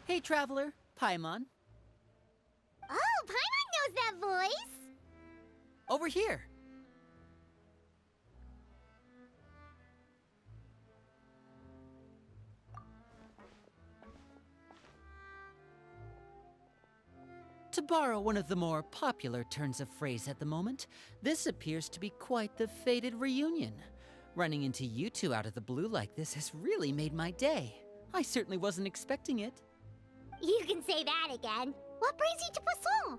Hey, traveler, Paimon. Oh, Paimon knows that voice! Over here. To borrow one of the more popular turns of phrase at the moment, this appears to be quite the fated reunion. Running into you two out of the blue like this has really made my day. I certainly wasn't expecting it. You can say that again. What brings you to Poisson?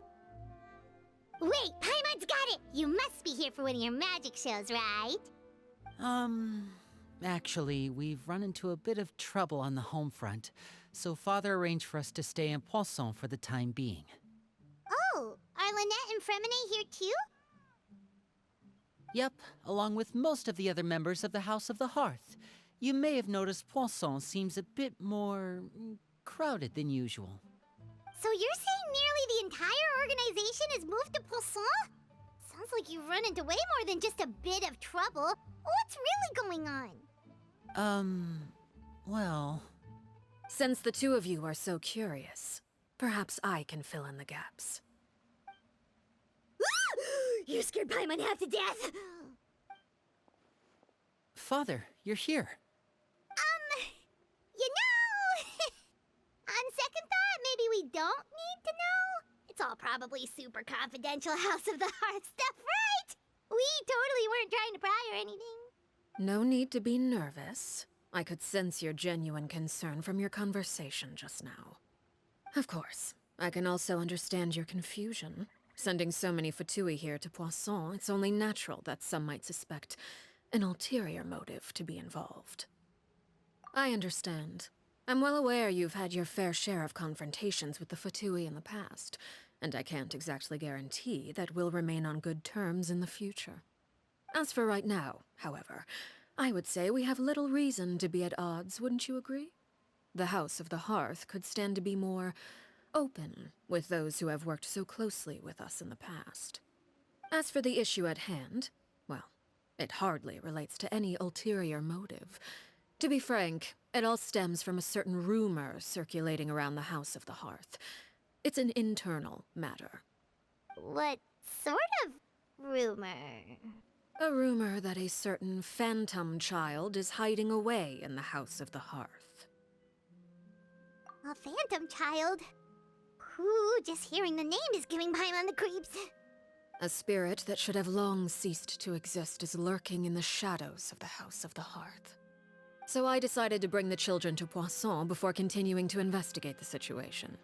Wait, Paimon's got it! You must be here for one of your magic shows, right? Actually, we've run into a bit of trouble on the home front, so Father arranged for us to stay in Poisson for the time being. Oh, are Lynette and Fremine here too? Yep, along with most of the other members of the House of the Hearth. You may have noticed Poisson seems a bit more crowded than usual. So you're saying nearly the entire organization has moved to Poisson? Sounds like you've run into way more than just a bit of trouble. What's really going on? Well... Since the two of you are so curious, perhaps I can fill in the gaps. You scared Paimon half to death! Father, you're here. You know... On second thought, maybe we don't need to know? It's all probably super confidential House of the Hearth stuff, right? We totally weren't trying to pry or anything. No need to be nervous. I could sense your genuine concern from your conversation just now. Of course, I can also understand your confusion. Sending so many Fatui here to Poisson, it's only natural that some might suspect an ulterior motive to be involved. I understand. I'm well aware you've had your fair share of confrontations with the Fatui in the past, and I can't exactly guarantee that we'll remain on good terms in the future. As for right now, however, I would say we have little reason to be at odds, wouldn't you agree? The House of the Hearth could stand to be more open with those who have worked so closely with us in the past. As for the issue at hand, well, it hardly relates to any ulterior motive. To be frank, it all stems from a certain rumor circulating around the House of the Hearth. It's an internal matter. What sort of rumor? A rumor that a certain phantom child is hiding away in the House of the Hearth. A phantom child? Ooh, just hearing the name is giving Paimon the creeps. A spirit that should have long ceased to exist is lurking in the shadows of the House of the Hearth. So I decided to bring the children to Poisson before continuing to investigate the situation.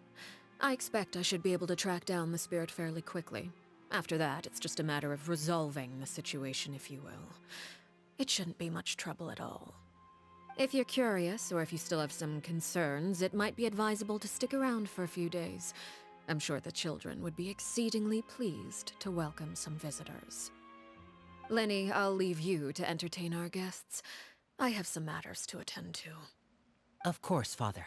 I expect I should be able to track down the spirit fairly quickly. After that, it's just a matter of resolving the situation, if you will. It shouldn't be much trouble at all. If you're curious, or if you still have some concerns, it might be advisable to stick around for a few days. I'm sure the children would be exceedingly pleased to welcome some visitors. Lenny, I'll leave you to entertain our guests. I have some matters to attend to. Of course, Father.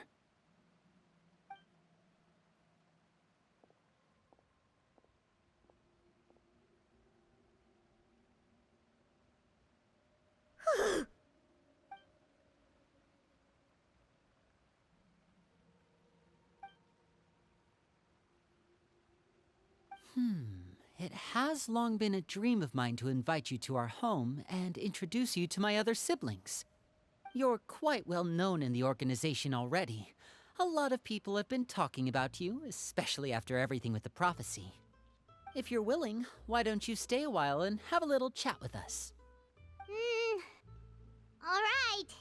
It has long been a dream of mine to invite you to our home and introduce you to my other siblings. You're quite well known in the organization already. A lot of people have been talking about you, especially after everything with the prophecy. If you're willing, why don't you stay a while and have a little chat with us? Alright.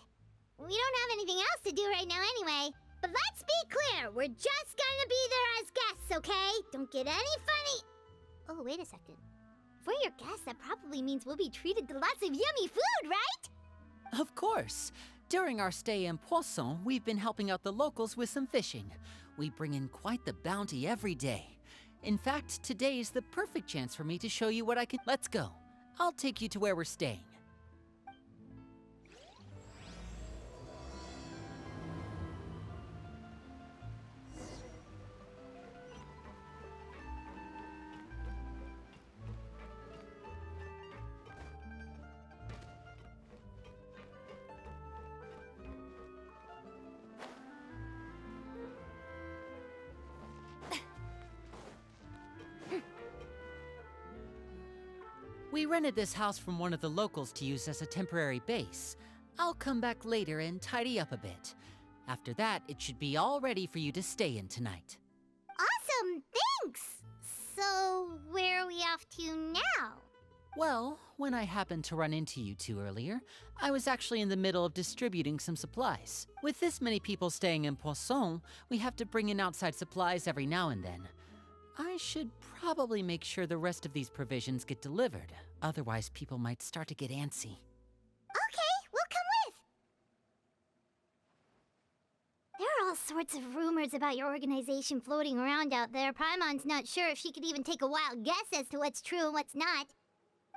We don't have anything else to do right now anyway. But let's be clear, we're just gonna be there as guests, okay? Don't get any funny... Oh, wait a second. If we're your guests, that probably means we'll be treated to lots of yummy food, right? Of course. During our stay in Poisson, we've been helping out the locals with some fishing. We bring in quite the bounty every day. In fact, today is the perfect chance for me to show you what I can... Let's go. I'll take you to where we're staying. We rented this house from one of the locals to use as a temporary base. I'll come back later and tidy up a bit. After that, it should be all ready for you to stay in tonight. Awesome, thanks! So, where are we off to now? Well, when I happened to run into you two earlier, I was actually in the middle of distributing some supplies. With this many people staying in Poisson, we have to bring in outside supplies every now and then. I should probably make sure the rest of these provisions get delivered, otherwise people might start to get antsy. Okay, we'll come with! There are all sorts of rumors about your organization floating around out there. Paimon's not sure if she could even take a wild guess as to what's true and what's not.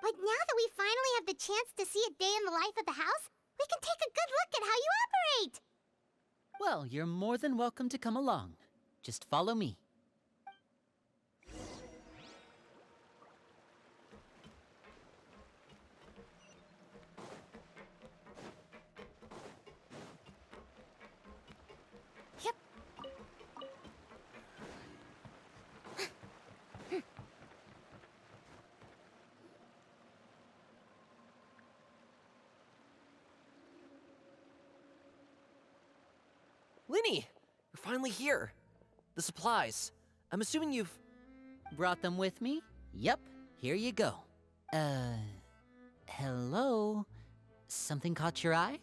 But now that we finally have the chance to see a day in the life of the house, we can take a good look at how you operate! Well, you're more than welcome to come along. Just follow me. Yep. Linny, you're finally here. The supplies. I'm assuming you've... Brought them with me? Yep, here you go. Hello? Something caught your eye?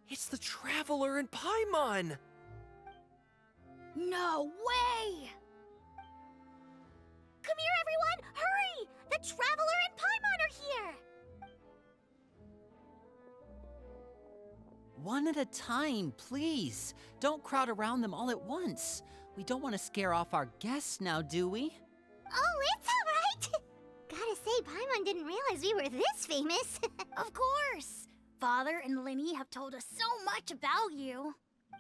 It's the Traveler in Paimon! No way! Come here, everyone! Hurry! The Traveler and Paimon are here! One at a time, please. Don't crowd around them all at once. We don't want to scare off our guests now, do we? Oh, it's all right! Gotta say, Paimon didn't realize we were this famous. Of course! Father and Linny have told us so much about you.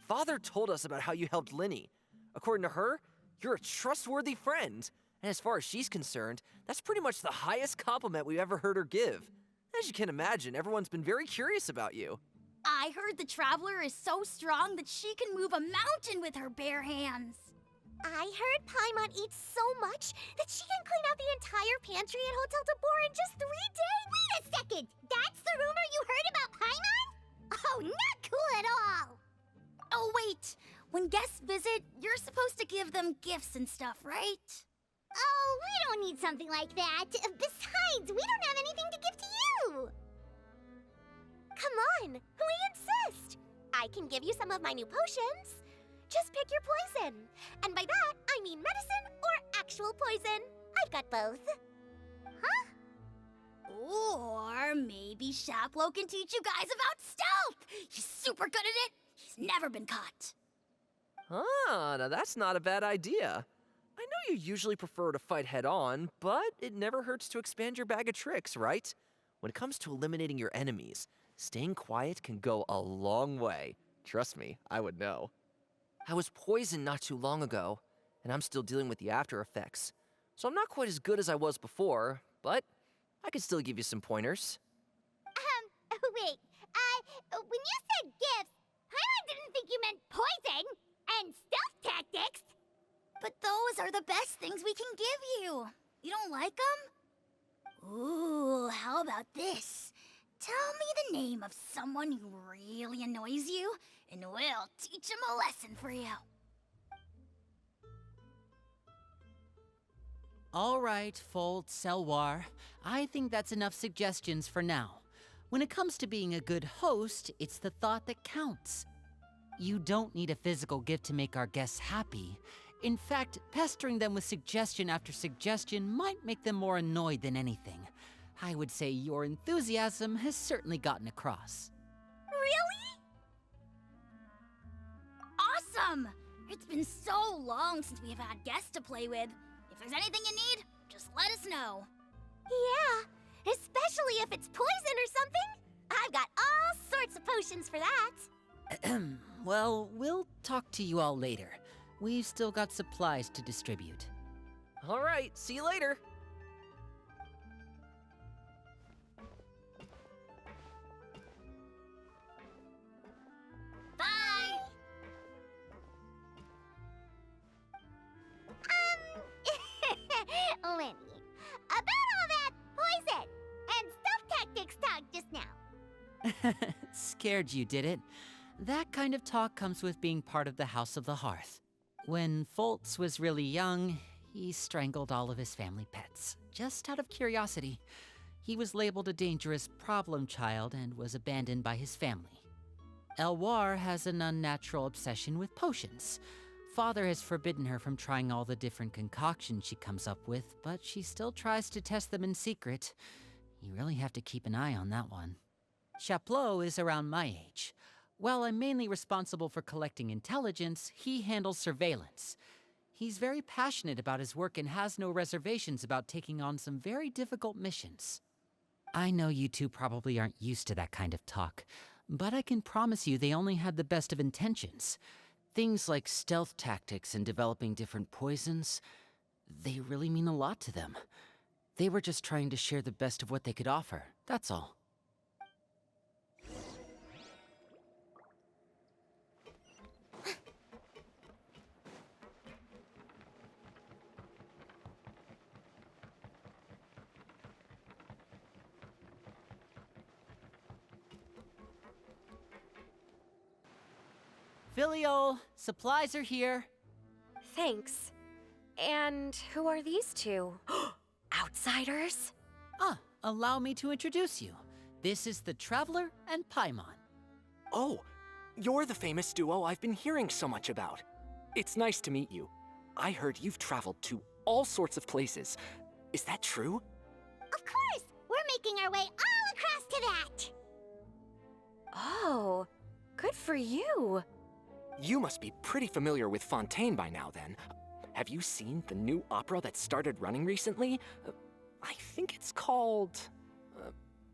Father told us about how you helped Linny. According to her, you're a trustworthy friend. And as far as she's concerned, that's pretty much the highest compliment we've ever heard her give. As you can imagine, everyone's been very curious about you. I heard the Traveler is so strong that she can move a mountain with her bare hands. I heard Paimon eats so much that she can clean out the entire pantry at Hotel de Boer in just 3 days. Wait a second! That's the rumor you heard about Paimon? Oh, not cool at all! Oh, wait. When guests visit, you're supposed to give them gifts and stuff, right? Oh, we don't need something like that. Besides, we don't have anything to give to you! Come on, we insist! I can give you some of my new potions. Just pick your poison. And by that, I mean medicine or actual poison. I've got both. Huh? Or maybe Shaplo can teach you guys about stealth. He's super good at it. He's never been caught. Ah, now that's not a bad idea. I know you usually prefer to fight head-on, but it never hurts to expand your bag of tricks, right? When it comes to eliminating your enemies, staying quiet can go a long way. Trust me, I would know. I was poisoned not too long ago, and I'm still dealing with the after effects. So I'm not quite as good as I was before, but I can still give you some pointers. Wait, when you said gifts, Paimon didn't think you meant poison and stealth tactics. But those are the best things we can give you. You don't like them? Ooh, how about this? Tell me the name of someone who really annoys you, and we'll teach him a lesson for you. All right, Fold, Selwar. I think that's enough suggestions for now. When it comes to being a good host, it's the thought that counts. You don't need a physical gift to make our guests happy. In fact, pestering them with suggestion after suggestion might make them more annoyed than anything. I would say your enthusiasm has certainly gotten across. Really? Awesome! It's been so long since we have had guests to play with. If there's anything you need, just let us know. Yeah, especially if it's poison or something. I've got all sorts of potions for that. Well, we'll talk to you all later. We've still got supplies to distribute. All right, see you later. Bye! Lenny, about all that poison Scared you, did it? That kind of talk comes with being part of the House of the Hearth. When Foltz was really young, he strangled all of his family pets, just out of curiosity. He was labeled a dangerous problem child and was abandoned by his family. Elwar has an unnatural obsession with potions. Father has forbidden her from trying all the different concoctions she comes up with, but she still tries to test them in secret. You really have to keep an eye on that one. Chaplot is around my age. While I'm mainly responsible for collecting intelligence, he handles surveillance. He's very passionate about his work and has no reservations about taking on some very difficult missions. I know you two probably aren't used to that kind of talk, but I can promise you they only had the best of intentions. Things like stealth tactics and developing different poisons, they really mean a lot to them. They were just trying to share the best of what they could offer, that's all. Filial, supplies are here. Thanks. And who are these two? Outsiders? Allow me to introduce you. This is the Traveler and Paimon. Oh, you're the famous duo I've been hearing so much about. It's nice to meet you. I heard you've traveled to all sorts of places. Is that true? Of course! We're making our way all across to that! Oh, good for you. You must be pretty familiar with Fontaine by now, then. Have you seen the new opera that started running recently? I think it's called...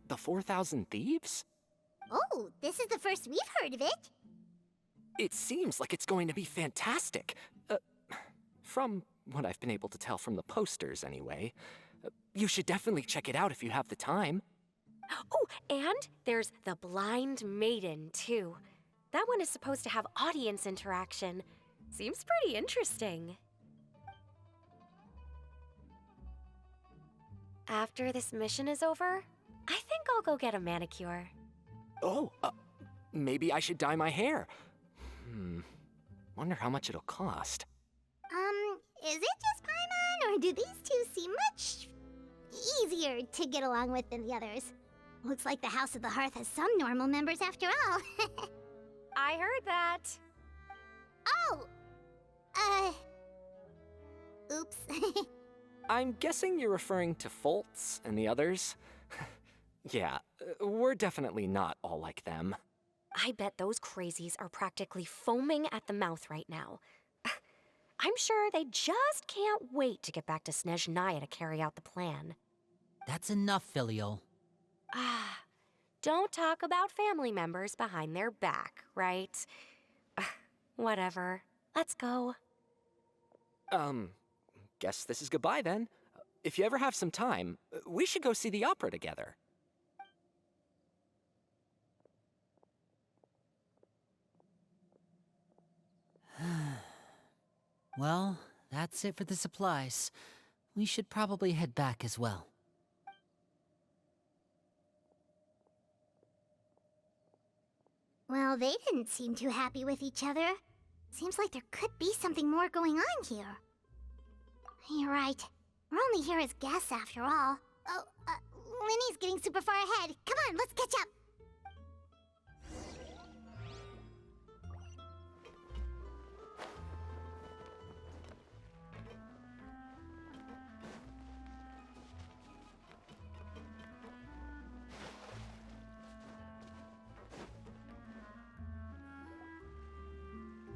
The 4,000 Thieves? Oh, this is the first we've heard of it. It seems like it's going to be fantastic. From what I've been able to tell from the posters, anyway. You should definitely check it out if you have the time. Oh, and there's The Blind Maiden, too. That one is supposed to have audience interaction. Seems pretty interesting. After this mission is over, I think I'll go get a manicure. Oh, maybe I should dye my hair. Wonder how much it'll cost. Is it just Paimon, or do these two seem much easier to get along with than the others? Looks like the House of the Hearth has some normal members after all. I heard that. Oh! Oops. I'm guessing you're referring to Foltz and the others? Yeah, we're definitely not all like them. I bet those crazies are practically foaming at the mouth right now. I'm sure they just can't wait to get back to Snezhnaya to carry out the plan. That's enough, Filial. Don't talk about family members behind their back, right? Whatever. Let's go. Guess this is goodbye then. If you ever have some time, we should go see the opera together. Well, that's it for the supplies. We should probably head back as well. Well, they didn't seem too happy with each other. Seems like there could be something more going on here. You're right. We're only here as guests after all. Oh, Linny's getting super far ahead. Come on, let's catch up.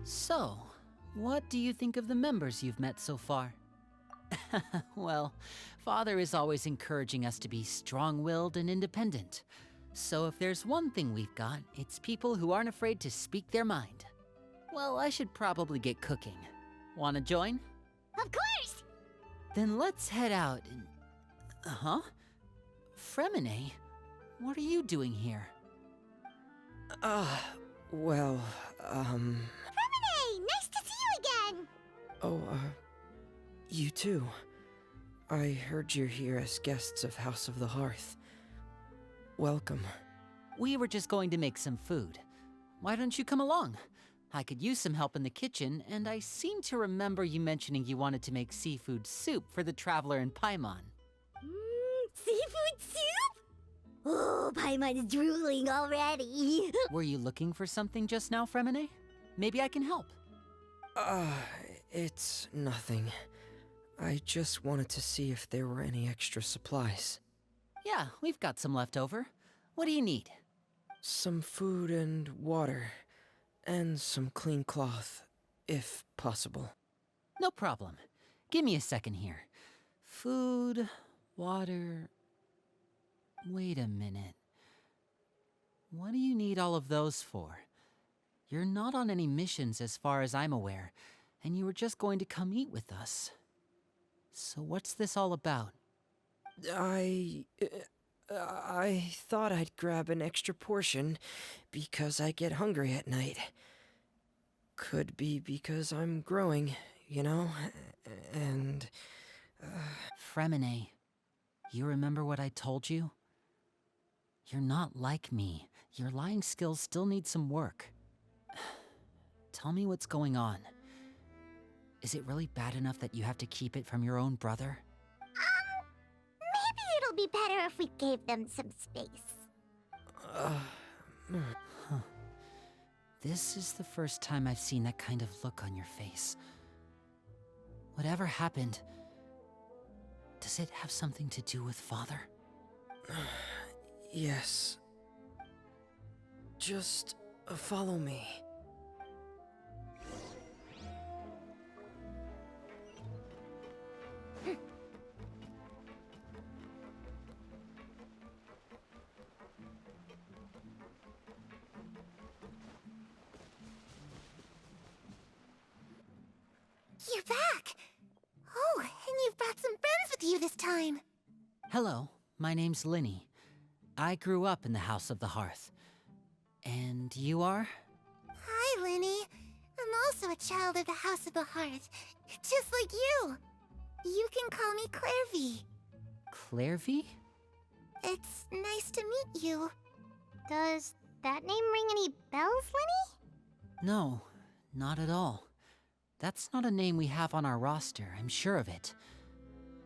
So, what do you think of the members you've met so far? Well, Father is always encouraging us to be strong-willed and independent. So if there's one thing we've got, it's people who aren't afraid to speak their mind. Well, I should probably get cooking. Wanna join? Of course! Then let's head out and... Huh? Fremine? What are you doing here? Well, Fremine! Nice to see you again! Oh, you too. I heard you're here as guests of House of the Hearth. Welcome. We were just going to make some food. Why don't you come along? I could use some help in the kitchen, and I seem to remember you mentioning you wanted to make seafood soup for the traveler in Paimon. Seafood soup? Oh, Paimon's drooling already. Were you looking for something just now, Fremine? Maybe I can help. It's nothing. I just wanted to see if there were any extra supplies. Yeah, we've got some left over. What do you need? Some food and water. And some clean cloth, if possible. No problem. Give me a second here. Food, water... Wait a minute. What do you need all of those for? You're not on any missions as far as I'm aware, and you were just going to come eat with us. So what's this all about? I thought I'd grab an extra portion because I get hungry at night. Could be because I'm growing, you know, and... Fremine, you remember what I told you? You're not like me. Your lying skills still need some work. Tell me what's going on. Is it really bad enough that you have to keep it from your own brother? Maybe it'll be better if we gave them some space. This is the first time I've seen that kind of look on your face. Whatever happened, does it have something to do with Father? Yes. Just follow me. You're back! Oh, and you've brought some friends with you this time. Hello, my name's Linny. I grew up in the House of the Hearth. And you are? Hi, Linny. I'm also a child of the House of the Hearth, just like you. You can call me Clairvy. Clairvy? It's nice to meet you. Does that name ring any bells, Linny? No, not at all. That's not a name we have on our roster, I'm sure of it.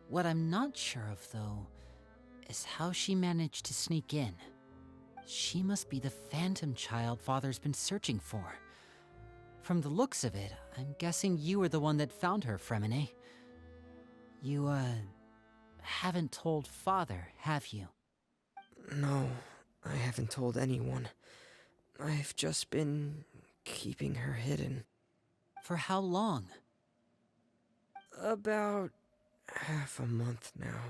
What I'm not sure of, though, is how she managed to sneak in. She must be the phantom child Father's been searching for. From the looks of it, I'm guessing you were the one that found her, Fremine. You, haven't told Father, have you? No, I haven't told anyone. I've just been keeping her hidden. For how long? About half a month now.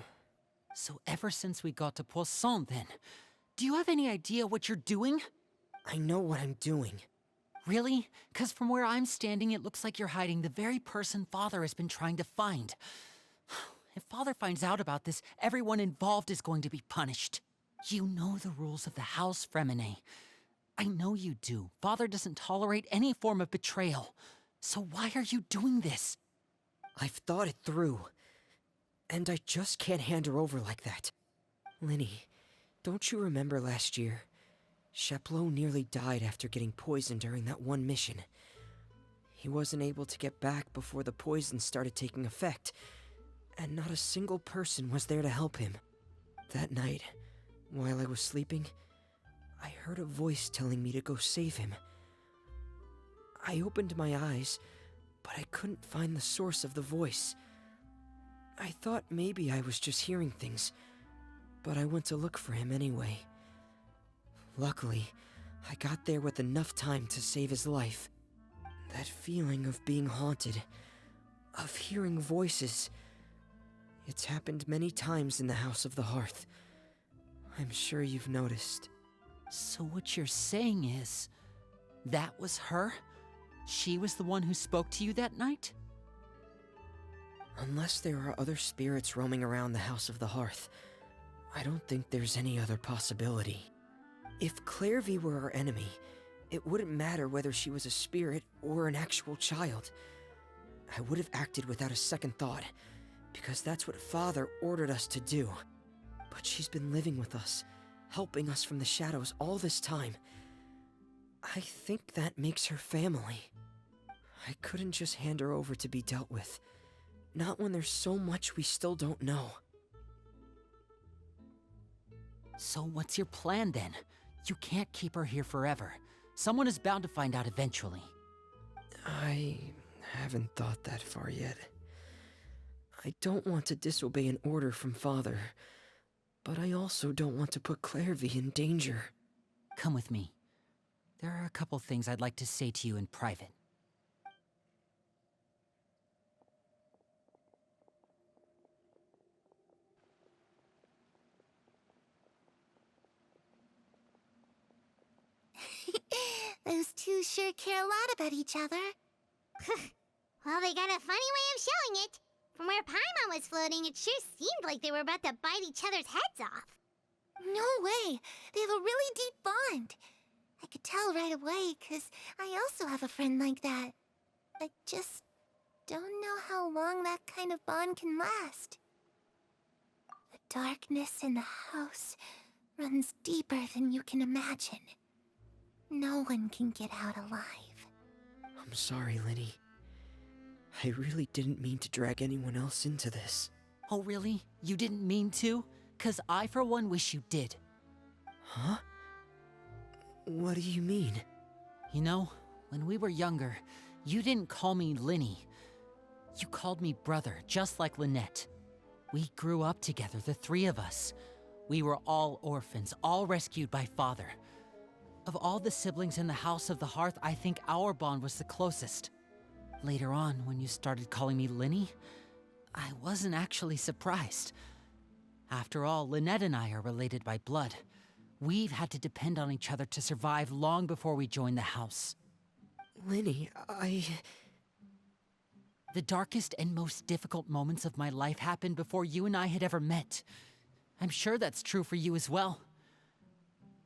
So ever since we got to Poisson, then. Do you have any idea what you're doing? I know what I'm doing. Really? 'Cause from where I'm standing, it looks like you're hiding the very person Father has been trying to find. If Father finds out about this, everyone involved is going to be punished. You know the rules of the house, Fremine. I know you do. Father doesn't tolerate any form of betrayal. So why are you doing this? I've thought it through. And I just can't hand her over like that. Linny, don't you remember last year? Sheplo nearly died after getting poisoned during that one mission. He wasn't able to get back before the poison started taking effect, and not a single person was there to help him. That night, while I was sleeping, I heard a voice telling me to go save him. I opened my eyes, but I couldn't find the source of the voice. I thought maybe I was just hearing things, but I went to look for him anyway. Luckily, I got there with enough time to save his life. That feeling of being haunted, of hearing voices, it's happened many times in the House of the Hearth. I'm sure you've noticed. So what you're saying is, that was her? She was the one who spoke to you that night? Unless there are other spirits roaming around the House of the Hearth, I don't think there's any other possibility. If Clairvy were our enemy, it wouldn't matter whether she was a spirit or an actual child. I would have acted without a second thought, because that's what Father ordered us to do. But she's been living with us, helping us from the shadows all this time. I think that makes her family. I couldn't just hand her over to be dealt with. Not when there's so much we still don't know. So what's your plan then? You can't keep her here forever. Someone is bound to find out eventually. I haven't thought that far yet. I don't want to disobey an order from Father, but I also don't want to put Clairvy in danger. Come with me. There are a couple things I'd like to say to you in private. Those two sure care a lot about each other. Well, they got a funny way of showing it. From where Paimon was floating, it sure seemed like they were about to bite each other's heads off. No way! They have a really deep bond. I could tell right away, 'cause I also have a friend like that. I just don't know how long that kind of bond can last. The darkness in the house runs deeper than you can imagine. No one can get out alive. I'm sorry, Linny. I really didn't mean to drag anyone else into this. Oh, really? You didn't mean to? 'Cause I, for one, wish you did. Huh? What do you mean? You know, when we were younger, you didn't call me Linny. You called me brother, just like Lynette. We grew up together, the three of us. We were all orphans, all rescued by Father. Of all the siblings in the House of the Hearth, I think our bond was the closest. Later on, when you started calling me Linny, I wasn't actually surprised. After all, Lynette and I are related by blood. We've had to depend on each other to survive long before we joined the house. Linny, The darkest and most difficult moments of my life happened before you and I had ever met. I'm sure that's true for you as well.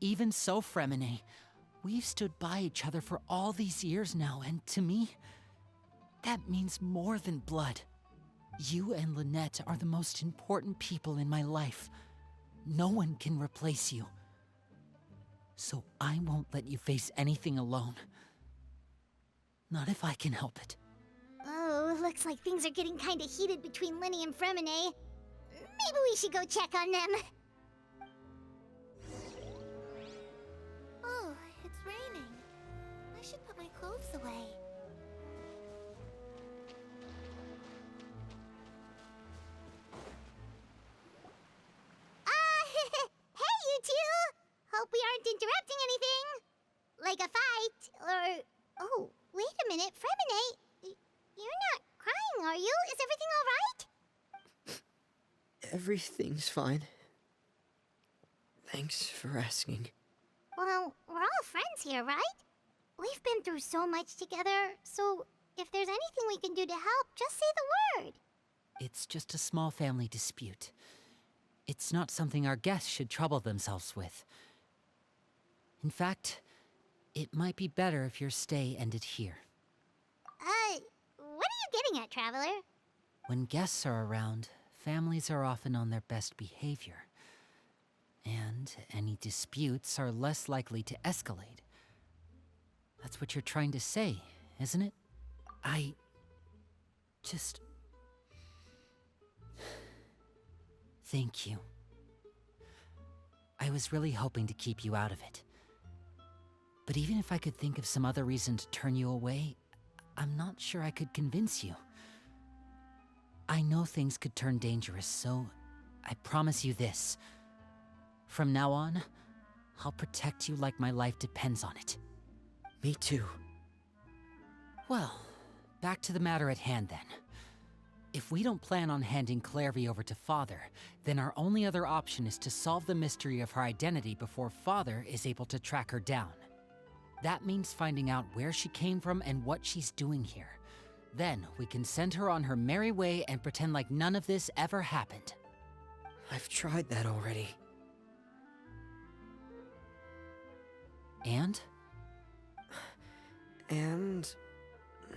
Even so, Fremine, we've stood by each other for all these years now, and to me, that means more than blood. You and Lynette are the most important people in my life. No one can replace you. So I won't let you face anything alone. Not if I can help it. Oh, looks like things are getting kinda heated between Linny and Fremine. Maybe we should go check on them. Oh, it's raining. I should put my clothes away. Hey, you two! Hope we aren't interrupting anything. Like a fight, or... Oh, wait a minute, Fremine. You're not crying, are you? Is everything alright? everything's fine. Thanks for asking. Well, we're all friends here, right? We've been through so much together, so if there's anything we can do to help, just say the word. It's just a small family dispute. It's not something our guests should trouble themselves with. In fact, it might be better if your stay ended here. What are you getting at, Traveler? When guests are around, families are often on their best behavior. And any disputes are less likely to escalate. That's what you're trying to say, isn't it? I just... Thank you. I was really hoping to keep you out of it. But even if I could think of some other reason to turn you away, I'm not sure I could convince you. I know things could turn dangerous, so I promise you this. From now on, I'll protect you like my life depends on it. Me too. Well, back to the matter at hand then. If we don't plan on handing Clairvy over to Father, then our only other option is to solve the mystery of her identity before Father is able to track her down. That means finding out where she came from and what she's doing here. Then we can send her on her merry way and pretend like none of this ever happened. I've tried that already. And? And...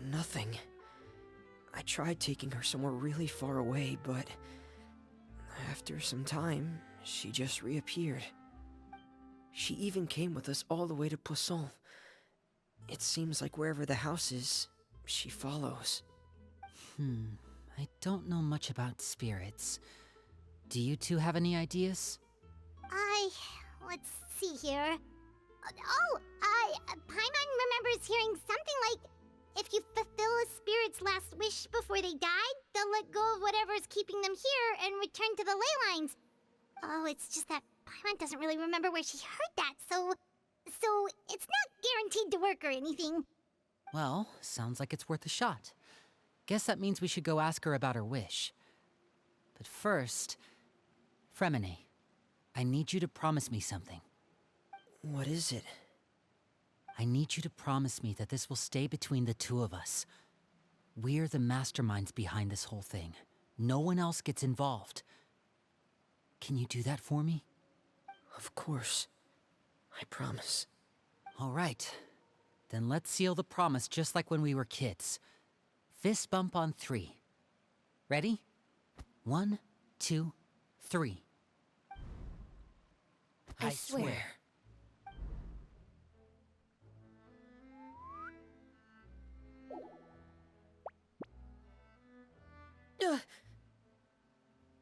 nothing. I tried taking her somewhere really far away, but... after some time, she just reappeared. She even came with us all the way to Poisson. It seems like wherever the house is, she follows. I don't know much about spirits. Do you two have any ideas? Let's see here. Paimon remembers hearing something like, if you fulfill a spirit's last wish before they died, they'll let go of whatever's keeping them here and return to the ley lines. Oh, it's just that Paimon doesn't really remember where she heard that, so it's not guaranteed to work or anything. Well, sounds like it's worth a shot. Guess that means we should go ask her about her wish. But first, Fremine, I need you to promise me something. What is it? I need you to promise me that this will stay between the two of us. We're the masterminds behind this whole thing. No one else gets involved. Can you do that for me? Of course. I promise. All right. Then let's seal the promise just like when we were kids. Fist bump on 3. Ready? 1, 2, 3. I swear.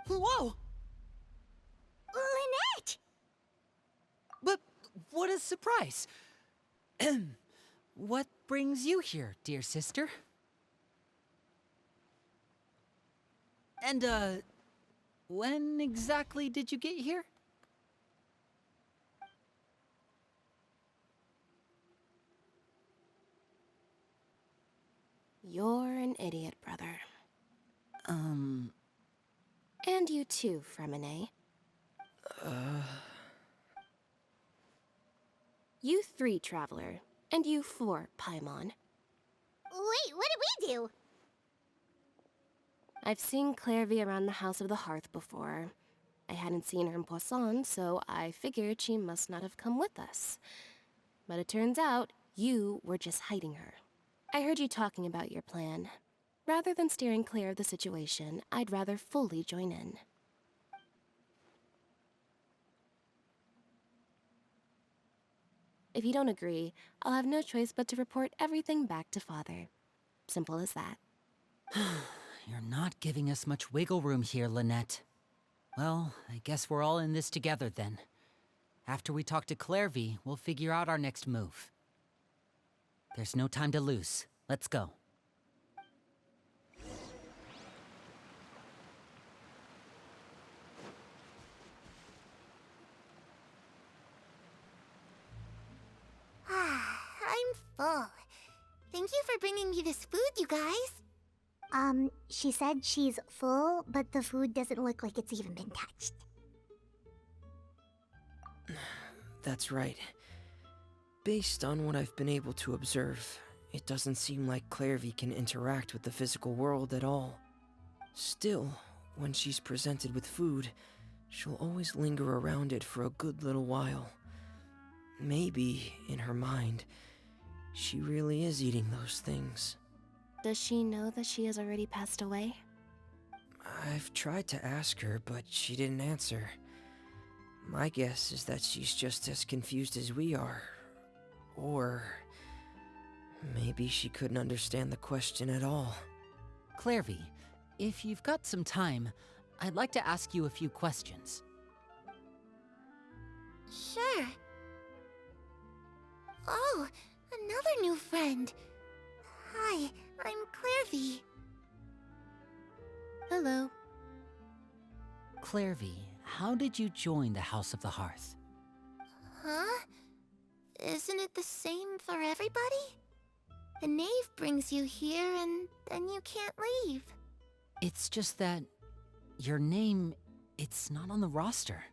Whoa! Lynette! But what a surprise! What brings you here, dear sister? And, when exactly did you get here? You're an idiot, brother. And you too, Fremine. You 3, Traveler. And you 4, Paimon. Wait, what did we do? I've seen Clairvy around the House of the Hearth before. I hadn't seen her in Poisson, so I figured she must not have come with us. But it turns out, you were just hiding her. I heard you talking about your plan. Rather than steering clear of the situation, I'd rather fully join in. If you don't agree, I'll have no choice but to report everything back to Father. Simple as that. You're not giving us much wiggle room here, Lynette. Well, I guess we're all in this together then. After we talk to Clairvy, we'll figure out our next move. There's no time to lose. Let's go. I'm full. Thank you for bringing me this food, you guys. She said she's full, but the food doesn't look like it's even been touched. That's right. Based on what I've been able to observe, it doesn't seem like Clairvy can interact with the physical world at all. Still, when she's presented with food, she'll always linger around it for a good little while. Maybe, in her mind, she really is eating those things. Does she know that she has already passed away? I've tried to ask her, but she didn't answer. My guess is that she's just as confused as we are. Or maybe she couldn't understand the question at all. Clairvy, if you've got some time, I'd like to ask you a few questions. Sure. Oh, another new friend. Hi, I'm Clairvy. Hello. Clairvy, how did you join the House of the Hearth? Huh? Isn't it the same for everybody? The knave brings you here and then you can't leave. It's just that your name, it's not on the roster.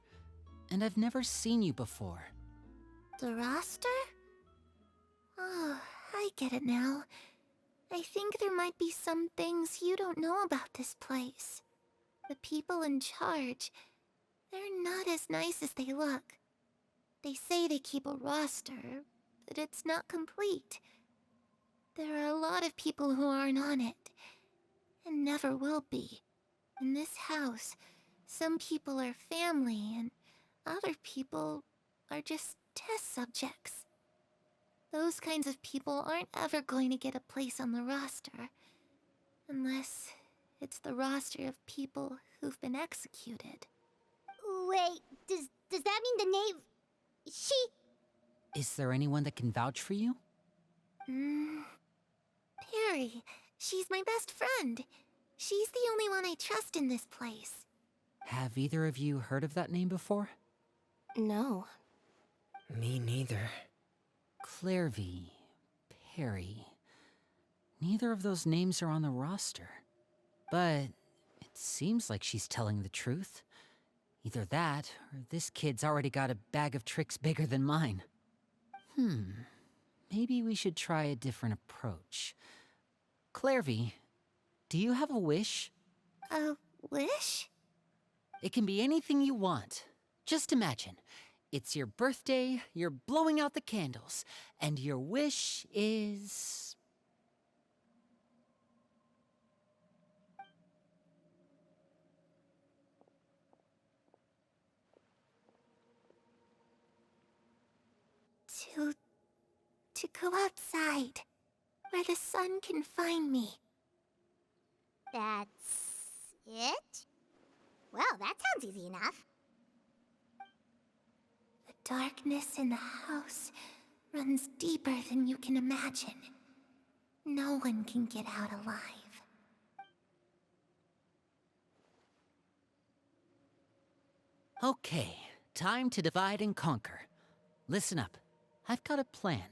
And I've never seen you before. The roster? Oh, I get it now. I think there might be some things you don't know about this place. The people in charge, they're not as nice as they look. They say they keep a roster, but it's not complete. There are a lot of people who aren't on it, and never will be. In this house, some people are family, and other people are just test subjects. Those kinds of people aren't ever going to get a place on the roster. Unless it's the roster of people who've been executed. Wait, does that mean the knave... She... Is there anyone that can vouch for you? Perry. She's my best friend. She's the only one I trust in this place. Have either of you heard of that name before? No. Me neither. Clairvy, Perry. Neither of those names are on the roster. But it seems like she's telling the truth. Either that, or this kid's already got a bag of tricks bigger than mine. Maybe we should try a different approach. Clairvy, do you have a wish? A wish? It can be anything you want. Just imagine. It's your birthday, you're blowing out the candles, and your wish is... To go outside, where the sun can find me. That's... it? Well, that sounds easy enough. The darkness in the house runs deeper than you can imagine. No one can get out alive. Okay, time to divide and conquer. Listen up, I've got a plan.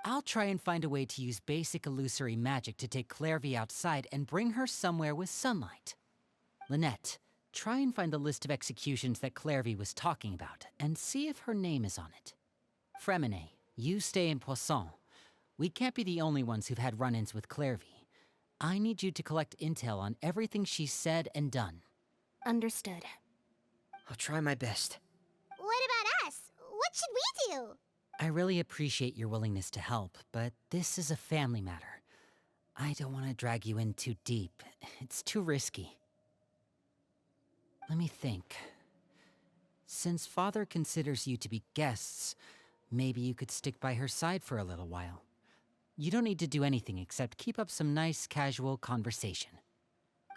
I'll try and find a way to use basic illusory magic to take Clairvy outside and bring her somewhere with sunlight. Lynette, try and find the list of executions that Clairvy was talking about, and see if her name is on it. Fremine, you stay in Poisson. We can't be the only ones who've had run-ins with Clairvy. I need you to collect intel on everything she's said and done. Understood. I'll try my best. What about us? What should we do? I really appreciate your willingness to help, but this is a family matter. I don't want to drag you in too deep. It's too risky. Let me think. Since Father considers you to be guests, maybe you could stick by her side for a little while. You don't need to do anything except keep up some nice, casual conversation.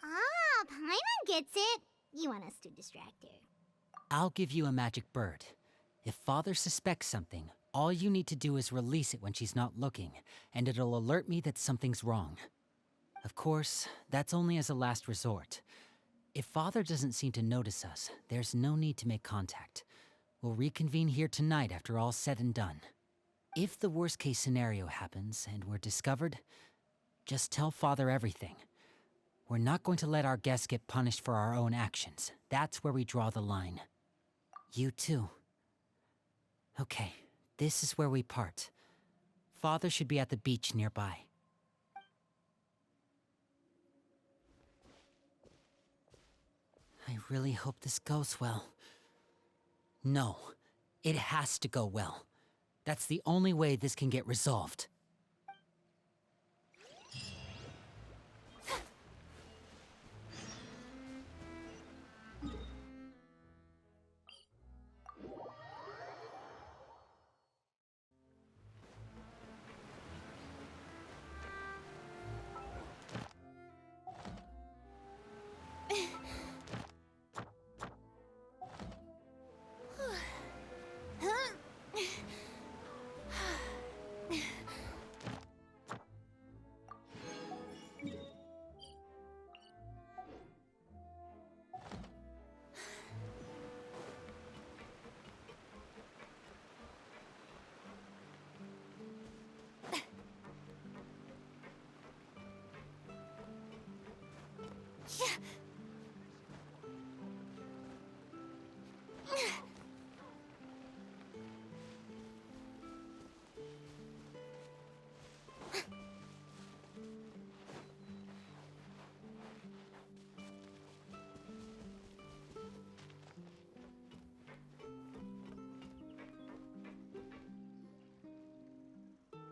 Ah, Paimon gets it. You want us to distract her. I'll give you a magic bird. If Father suspects something, all you need to do is release it when she's not looking, and it'll alert me that something's wrong. Of course, that's only as a last resort. If Father doesn't seem to notice us, there's no need to make contact. We'll reconvene here tonight after all's said and done. If the worst-case scenario happens and we're discovered, just tell Father everything. We're not going to let our guests get punished for our own actions. That's where we draw the line. You too. Okay, this is where we part. Father should be at the beach nearby. I really hope this goes well. No, it has to go well. That's the only way this can get resolved.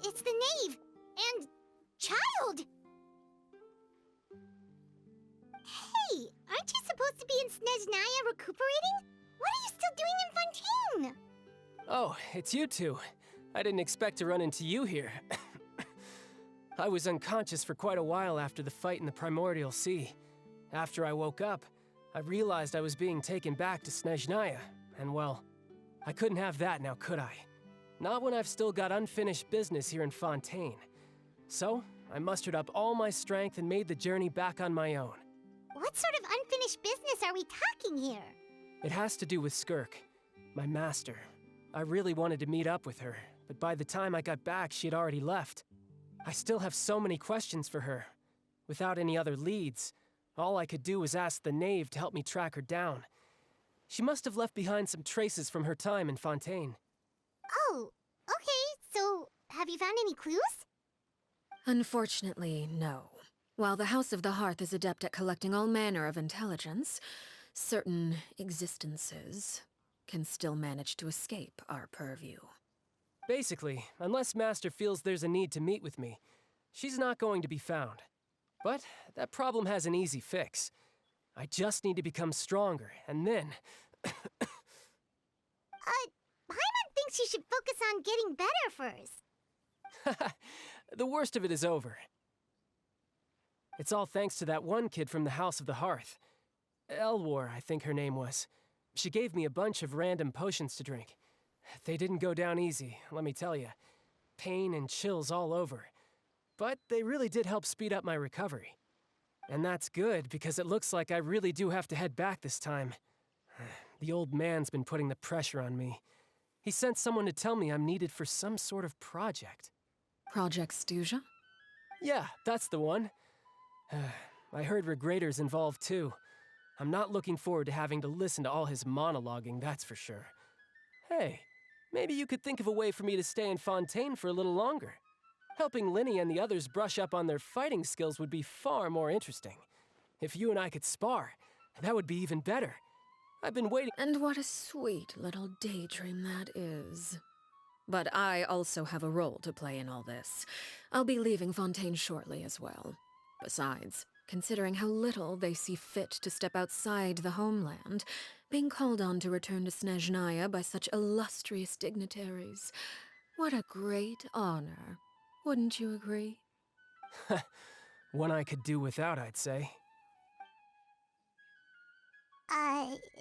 It's the knave! And... child! Hey, aren't you supposed to be in Snezhnaya recuperating? What are you still doing in Fontaine? Oh, it's you two. I didn't expect to run into you here. I was unconscious for quite a while after the fight in the Primordial Sea. After I woke up, I realized I was being taken back to Snezhnaya, and well, I couldn't have that now, could I? Not when I've still got unfinished business here in Fontaine. So, I mustered up all my strength and made the journey back on my own. What sort of unfinished business are we talking here? It has to do with Skirk, my master. I really wanted to meet up with her, but by the time I got back, she had already left. I still have so many questions for her. Without any other leads, all I could do was ask the knave to help me track her down. She must have left behind some traces from her time in Fontaine. Oh, okay, so have you found any clues? Unfortunately, no. While the House of the Hearth is adept at collecting all manner of intelligence, certain existences can still manage to escape our purview. Basically, unless Master feels there's a need to meet with me, she's not going to be found. But that problem has an easy fix. I just need to become stronger, and then... Paimon thinks you should focus on getting better first. The worst of it is over. It's all thanks to that one kid from the House of the Hearth. Elwar, I think her name was. She gave me a bunch of random potions to drink. They didn't go down easy, let me tell you. Pain and chills all over. But they really did help speed up my recovery. And that's good, because it looks like I really do have to head back this time. The old man's been putting the pressure on me. He sent someone to tell me I'm needed for some sort of project. Project Stuja? Yeah, that's the one. I heard Regrator's involved too. I'm not looking forward to having to listen to all his monologuing, that's for sure. Hey, maybe you could think of a way for me to stay in Fontaine for a little longer. Helping Linny and the others brush up on their fighting skills would be far more interesting. If you and I could spar, that would be even better. I've been waiting— And what a sweet little daydream that is. But I also have a role to play in all this. I'll be leaving Fontaine shortly as well. Besides, considering how little they see fit to step outside the homeland, being called on to return to Snezhnaya by such illustrious dignitaries, what a great honor. Wouldn't you agree? one I could do without, I'd say.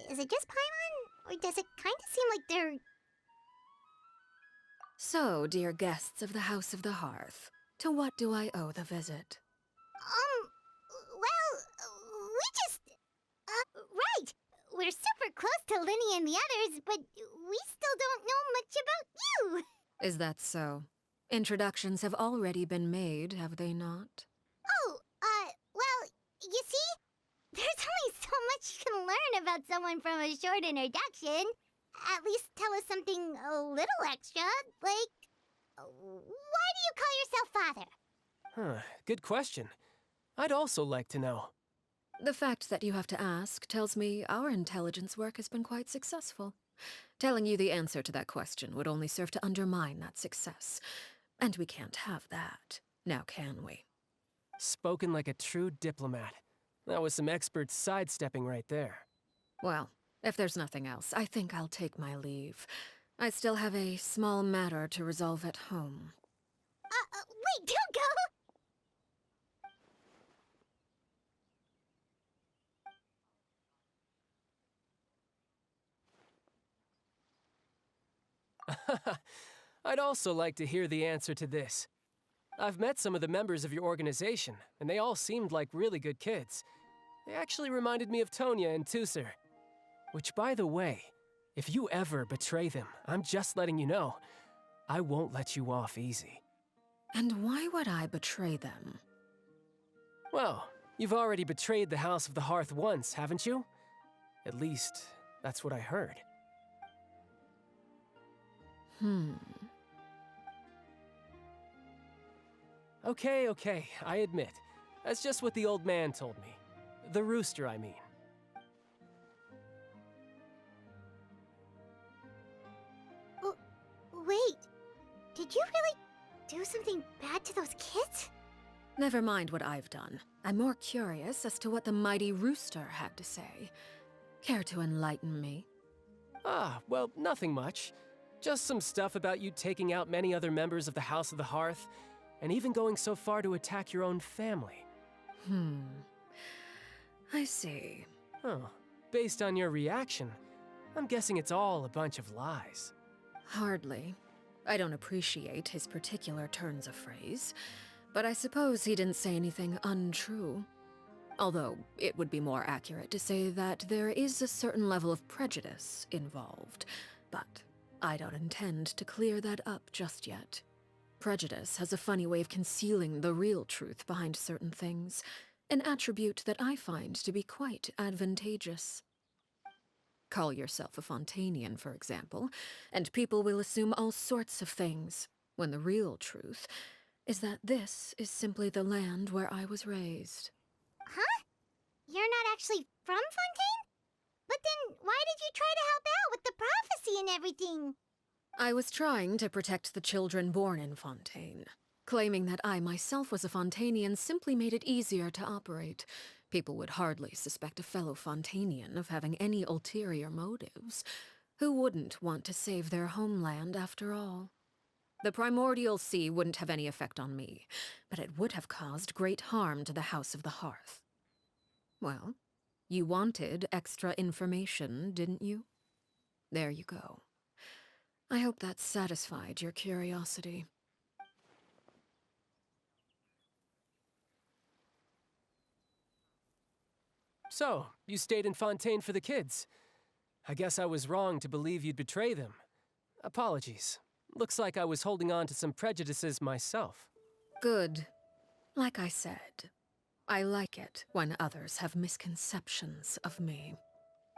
Is it just Paimon? Or does it kind of seem like they're... So, dear guests of the House of the Hearth, to what do I owe the visit? Well, we just... right! We're super close to Linny and the others, but we still don't know much about you! Is that so? Introductions have already been made, have they not? Oh, well, you see? There's only so much you can learn about someone from a short introduction. At least tell us something a little extra, like... why do you call yourself father? Huh, good question. I'd also like to know. The fact that you have to ask tells me our intelligence work has been quite successful. Telling you the answer to that question would only serve to undermine that success. And we can't have that, now can we? Spoken like a true diplomat. That was some expert sidestepping right there. Well, if there's nothing else, I think I'll take my leave. I still have a small matter to resolve at home. Wait, don't go! I'd also like to hear the answer to this. I've met some of the members of your organization, and they all seemed like really good kids. They actually reminded me of Tonya and Tusser. Which, by the way, if you ever betray them, I'm just letting you know, I won't let you off easy. And why would I betray them? Well, you've already betrayed the House of the Hearth once, haven't you? At least, that's what I heard. Okay, I admit. That's just what the old man told me. The rooster, I mean. Wait, did you really do something bad to those kids? Never mind what I've done. I'm more curious as to what the mighty rooster had to say. Care to enlighten me? Ah, well, nothing much. Just some stuff about you taking out many other members of the House of the Hearth, and even going so far to attack your own family. I see. Oh, based on your reaction, I'm guessing it's all a bunch of lies. Hardly. I don't appreciate his particular turns of phrase, but I suppose he didn't say anything untrue. Although, it would be more accurate to say that there is a certain level of prejudice involved, but I don't intend to clear that up just yet. Prejudice has a funny way of concealing the real truth behind certain things, an attribute that I find to be quite advantageous. Call yourself a Fontanian, for example, and people will assume all sorts of things, when the real truth is that this is simply the land where I was raised. Huh? You're not actually from Fontaine? But then why did you try to help out with the prophecy and everything? I was trying to protect the children born in Fontaine. Claiming that I myself was a Fontanian simply made it easier to operate. People would hardly suspect a fellow Fontanian of having any ulterior motives. Who wouldn't want to save their homeland, after all? The primordial sea wouldn't have any effect on me, but it would have caused great harm to the House of the Hearth. Well, you wanted extra information, didn't you? There you go. I hope that satisfied your curiosity. So, you stayed in Fontaine for the kids. I guess I was wrong to believe you'd betray them. Apologies. Looks like I was holding on to some prejudices myself. Good. Like I said, I like it when others have misconceptions of me.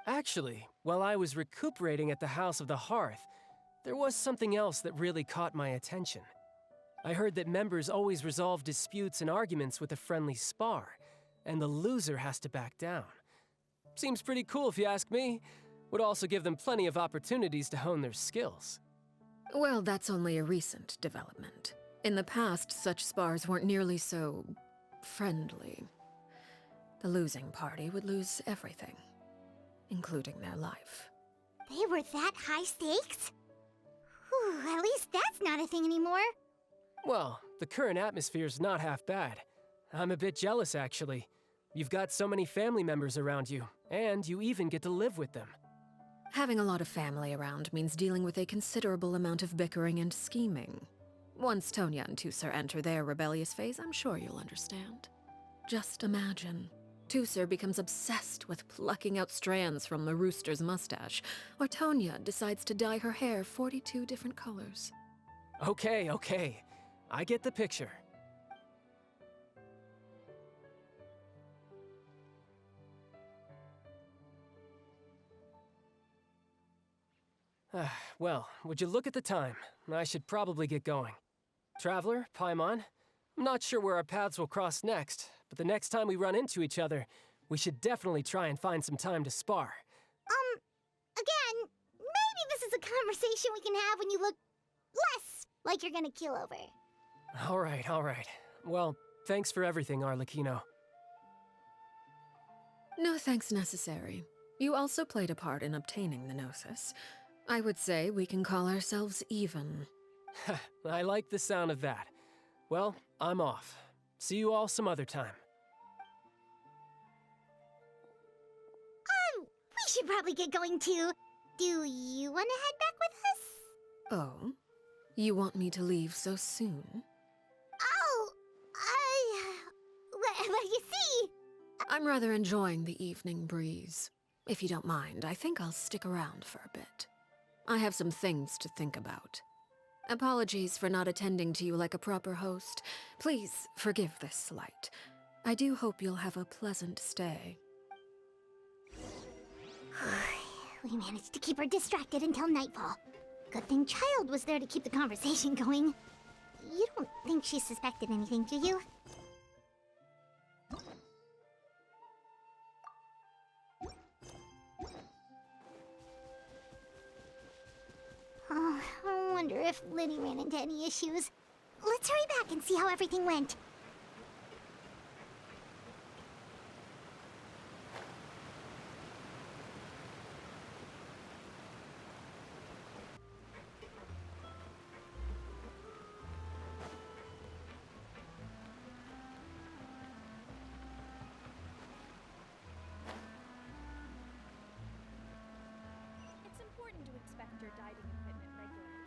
Actually, while I was recuperating at the House of the Hearth, there was something else that really caught my attention. I heard that members always resolve disputes and arguments with a friendly spar, and the loser has to back down. Seems pretty cool if you ask me. Would also give them plenty of opportunities to hone their skills. Well, that's only a recent development. In the past, such spars weren't nearly so friendly. The losing party would lose everything, including their life. They were that high stakes? Whew, at least that's not a thing anymore. Well, the current atmosphere's not half bad. I'm a bit jealous, actually. You've got so many family members around you, and you even get to live with them. Having a lot of family around means dealing with a considerable amount of bickering and scheming. Once Tonya and Tusser enter their rebellious phase, I'm sure you'll understand. Just imagine. Tusser becomes obsessed with plucking out strands from the rooster's mustache, or Tonya decides to dye her hair 42 different colors. Okay. I get the picture. Well, would you look at the time? I should probably get going. Traveler, Paimon, I'm not sure where our paths will cross next, but the next time we run into each other, we should definitely try and find some time to spar. Again, maybe this is a conversation we can have when you look less like you're gonna keel over. All right. Well, thanks for everything, Arlecchino. No thanks necessary. You also played a part in obtaining the Gnosis. I would say we can call ourselves even. I like the sound of that. Well, I'm off. See you all some other time. We should probably get going too. Do you want to head back with us? Oh? You want me to leave so soon? Oh, well, you see... I'm rather enjoying the evening breeze. If you don't mind, I think I'll stick around for a bit. I have some things to think about. Apologies for not attending to you like a proper host. Please forgive this slight. I do hope you'll have a pleasant stay. We managed to keep her distracted until nightfall. Good thing Child was there to keep the conversation going. You don't think she suspected anything, do you? Oh, I wonder if Liddy ran into any issues. Let's hurry back and see how everything went. her diving equipment regularly.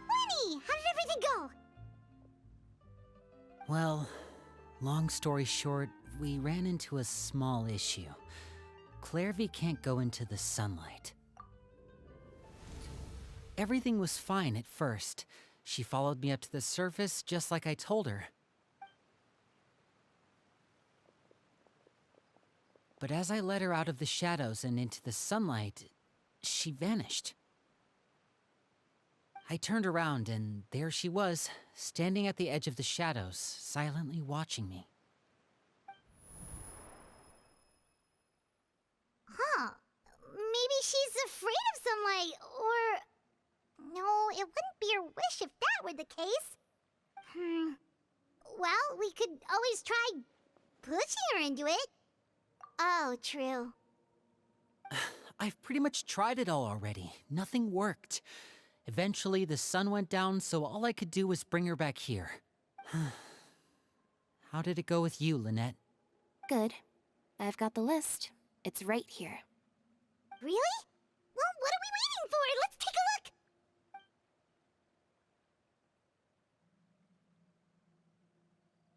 Lenny, how did everything go? Well, long story short, we ran into a small issue. Clairvy can't go into the sunlight. Everything was fine at first. She followed me up to the surface just like I told her. But as I led her out of the shadows and into the sunlight, she vanished. I turned around and there she was, standing at the edge of the shadows, silently watching me. Huh. Maybe she's afraid of sunlight, or... No, it wouldn't be her wish if that were the case. Well, we could always try pushing her into it. Oh, true. I've pretty much tried it all already. Nothing worked. Eventually, the sun went down, so all I could do was bring her back here. How did it go with you, Lynette? Good. I've got the list. It's right here. Really? Well, what are we waiting for? Let's take a look!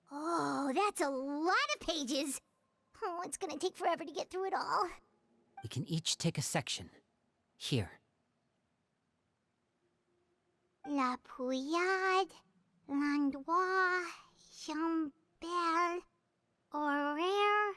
Oh, that's a lot of pages. Oh, it's gonna take forever to get through it all. We can each take a section. Here. La Pouillade, l'endroit, Chambel, horaire.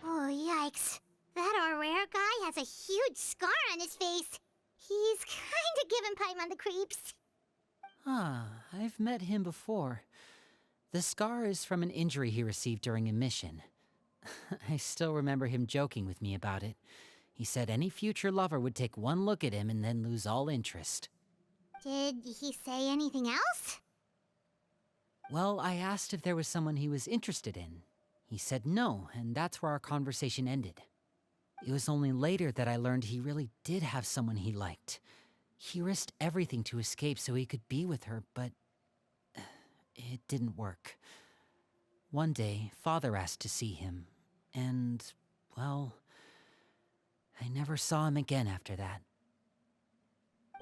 Oh, yikes. That horaire guy has a huge scar on his face. He's kinda giving Paimon the creeps. Ah, I've met him before. The scar is from an injury he received during a mission. I still remember him joking with me about it. He said any future lover would take one look at him and then lose all interest. Did he say anything else? Well, I asked if there was someone he was interested in. He said no, and that's where our conversation ended. It was only later that I learned he really did have someone he liked. He risked everything to escape so he could be with her, but it didn't work. One day, Father asked to see him, and, well, I never saw him again after that.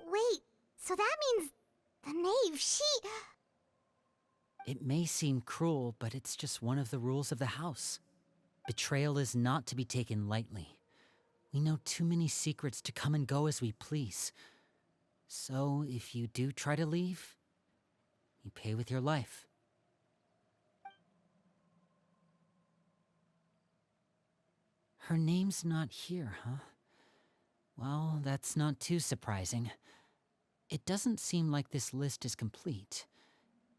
Wait, so that means the knave, It may seem cruel, but it's just one of the rules of the house. Betrayal is not to be taken lightly. We know too many secrets to come and go as we please. So, if you do try to leave, you pay with your life. Her name's not here, huh? Well, that's not too surprising. It doesn't seem like this list is complete.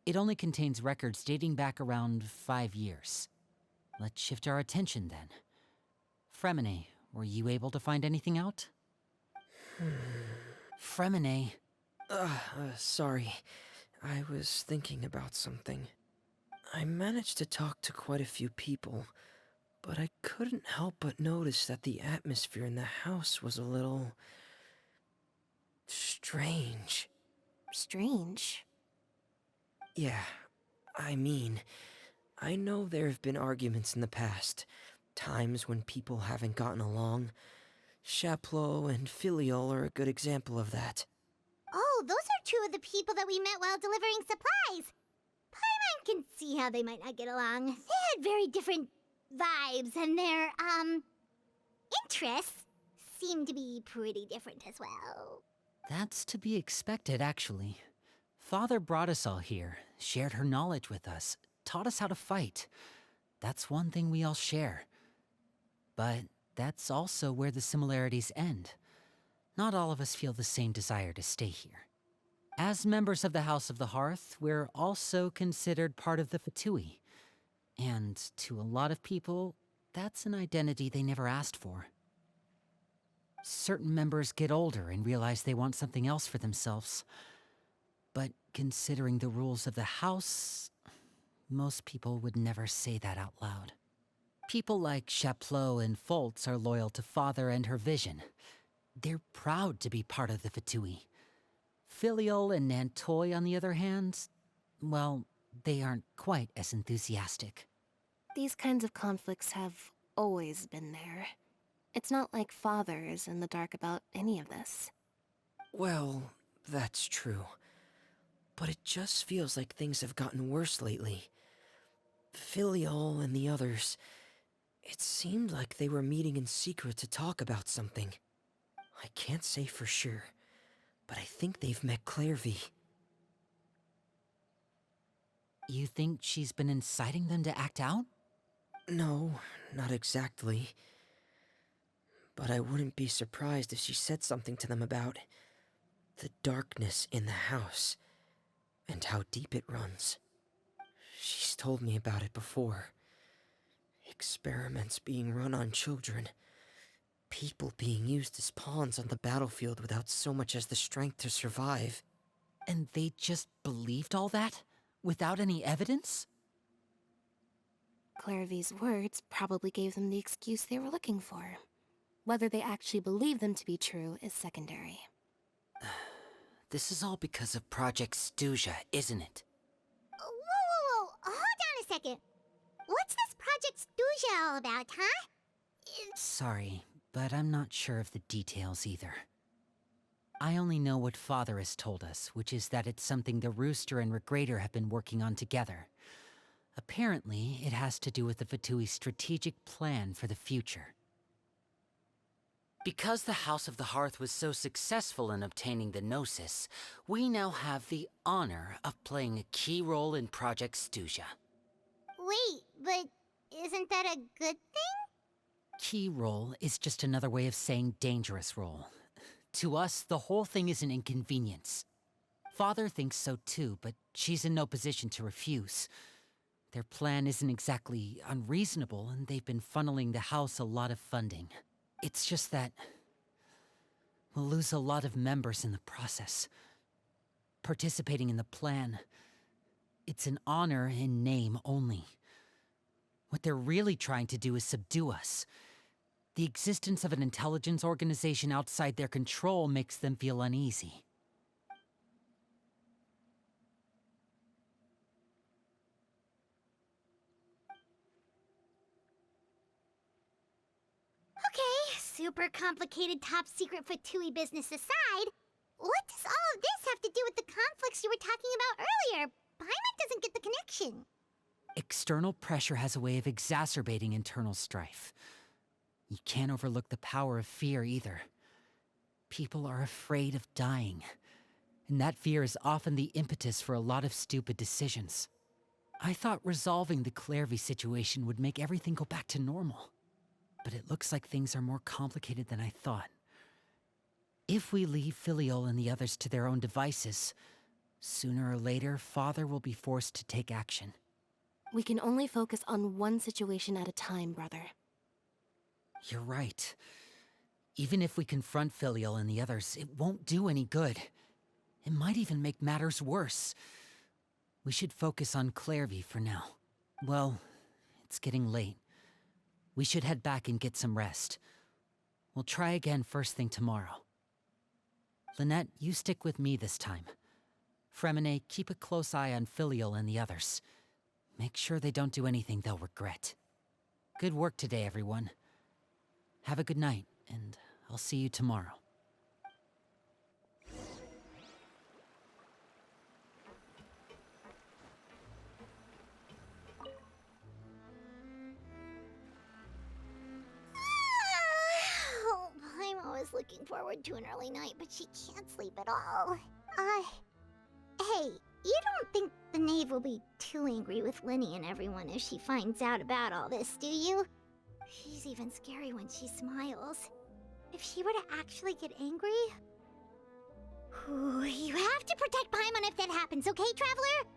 It only contains records dating back around 5 years. Let's shift our attention then. Fremine, were you able to find anything out? Fremine. Sorry. I was thinking about something. I managed to talk to quite a few people, but I couldn't help but notice that the atmosphere in the house was a little... strange. Strange? Yeah, I mean, I know there have been arguments in the past, times when people haven't gotten along. Chaplot and Filial are a good example of that. Oh, those are two of the people that we met while delivering supplies. Paimon can see how they might not get along. They had very different vibes, and their, interests seem to be pretty different as well. That's to be expected, actually. Father brought us all here, shared her knowledge with us, taught us how to fight. That's one thing we all share. But that's also where the similarities end. Not all of us feel the same desire to stay here. As members of the House of the Hearth, we're also considered part of the Fatui. And to a lot of people, that's an identity they never asked for. Certain members get older and realize they want something else for themselves. But considering the rules of the house, most people would never say that out loud. People like Chaplot and Foltz are loyal to Father and her vision. They're proud to be part of the Fatui. Filial and Nantoy, on the other hand, well, they aren't quite as enthusiastic. These kinds of conflicts have always been there. It's not like Father is in the dark about any of this. Well, that's true. But it just feels like things have gotten worse lately. Filial and the others, it seemed like they were meeting in secret to talk about something. I can't say for sure, but I think they've met Clairvy. You think she's been inciting them to act out? No, not exactly. But I wouldn't be surprised if she said something to them about the darkness in the house and how deep it runs. She's told me about it before. Experiments being run on children. People being used as pawns on the battlefield without so much as the strength to survive. And they just believed all that? Without any evidence? Clairvy's words probably gave them the excuse they were looking for. Whether they actually believe them to be true is secondary. This is all because of Project Stuja, isn't it? Whoa. Hold on a second. What's this Project Stuja all about, huh? Sorry, but I'm not sure of the details either. I only know what Father has told us, which is that it's something the Rooster and Regrader have been working on together. Apparently, it has to do with the Fatui's strategic plan for the future. Because the House of the Hearth was so successful in obtaining the Gnosis, we now have the honor of playing a key role in Project Stuja. Wait, but isn't that a good thing? Key role is just another way of saying dangerous role. To us, the whole thing is an inconvenience. Father thinks so too, but she's in no position to refuse. Their plan isn't exactly unreasonable, and they've been funneling the house a lot of funding. It's just that we'll lose a lot of members in the process. Participating in the plan, it's an honor in name only. What they're really trying to do is subdue us. The existence of an intelligence organization outside their control makes them feel uneasy. Okay, super complicated top secret Fatui business aside, what does all of this have to do with the conflicts you were talking about earlier? Paimon doesn't get the connection. External pressure has a way of exacerbating internal strife. You can't overlook the power of fear either. People are afraid of dying, and that fear is often the impetus for a lot of stupid decisions. I thought resolving the Clairvy situation would make everything go back to normal. But it looks like things are more complicated than I thought. If we leave Filial and the others to their own devices, sooner or later, Father will be forced to take action. We can only focus on one situation at a time, brother. You're right. Even if we confront Filial and the others, it won't do any good. It might even make matters worse. We should focus on Clairvy for now. Well, it's getting late. We should head back and get some rest. We'll try again first thing tomorrow. Lynette, you stick with me this time. Fremine, keep a close eye on Filial and the others. Make sure they don't do anything they'll regret. Good work today, everyone. Have a good night, and I'll see you tomorrow. Oh, Paimon was looking forward to an early night, but she can't sleep at all. Hey, you don't think the knave will be too angry with Linny and everyone if she finds out about all this, do you? She's even scary when she smiles. If she were to actually get angry... Ooh, you have to protect Paimon if that happens, okay, Traveler?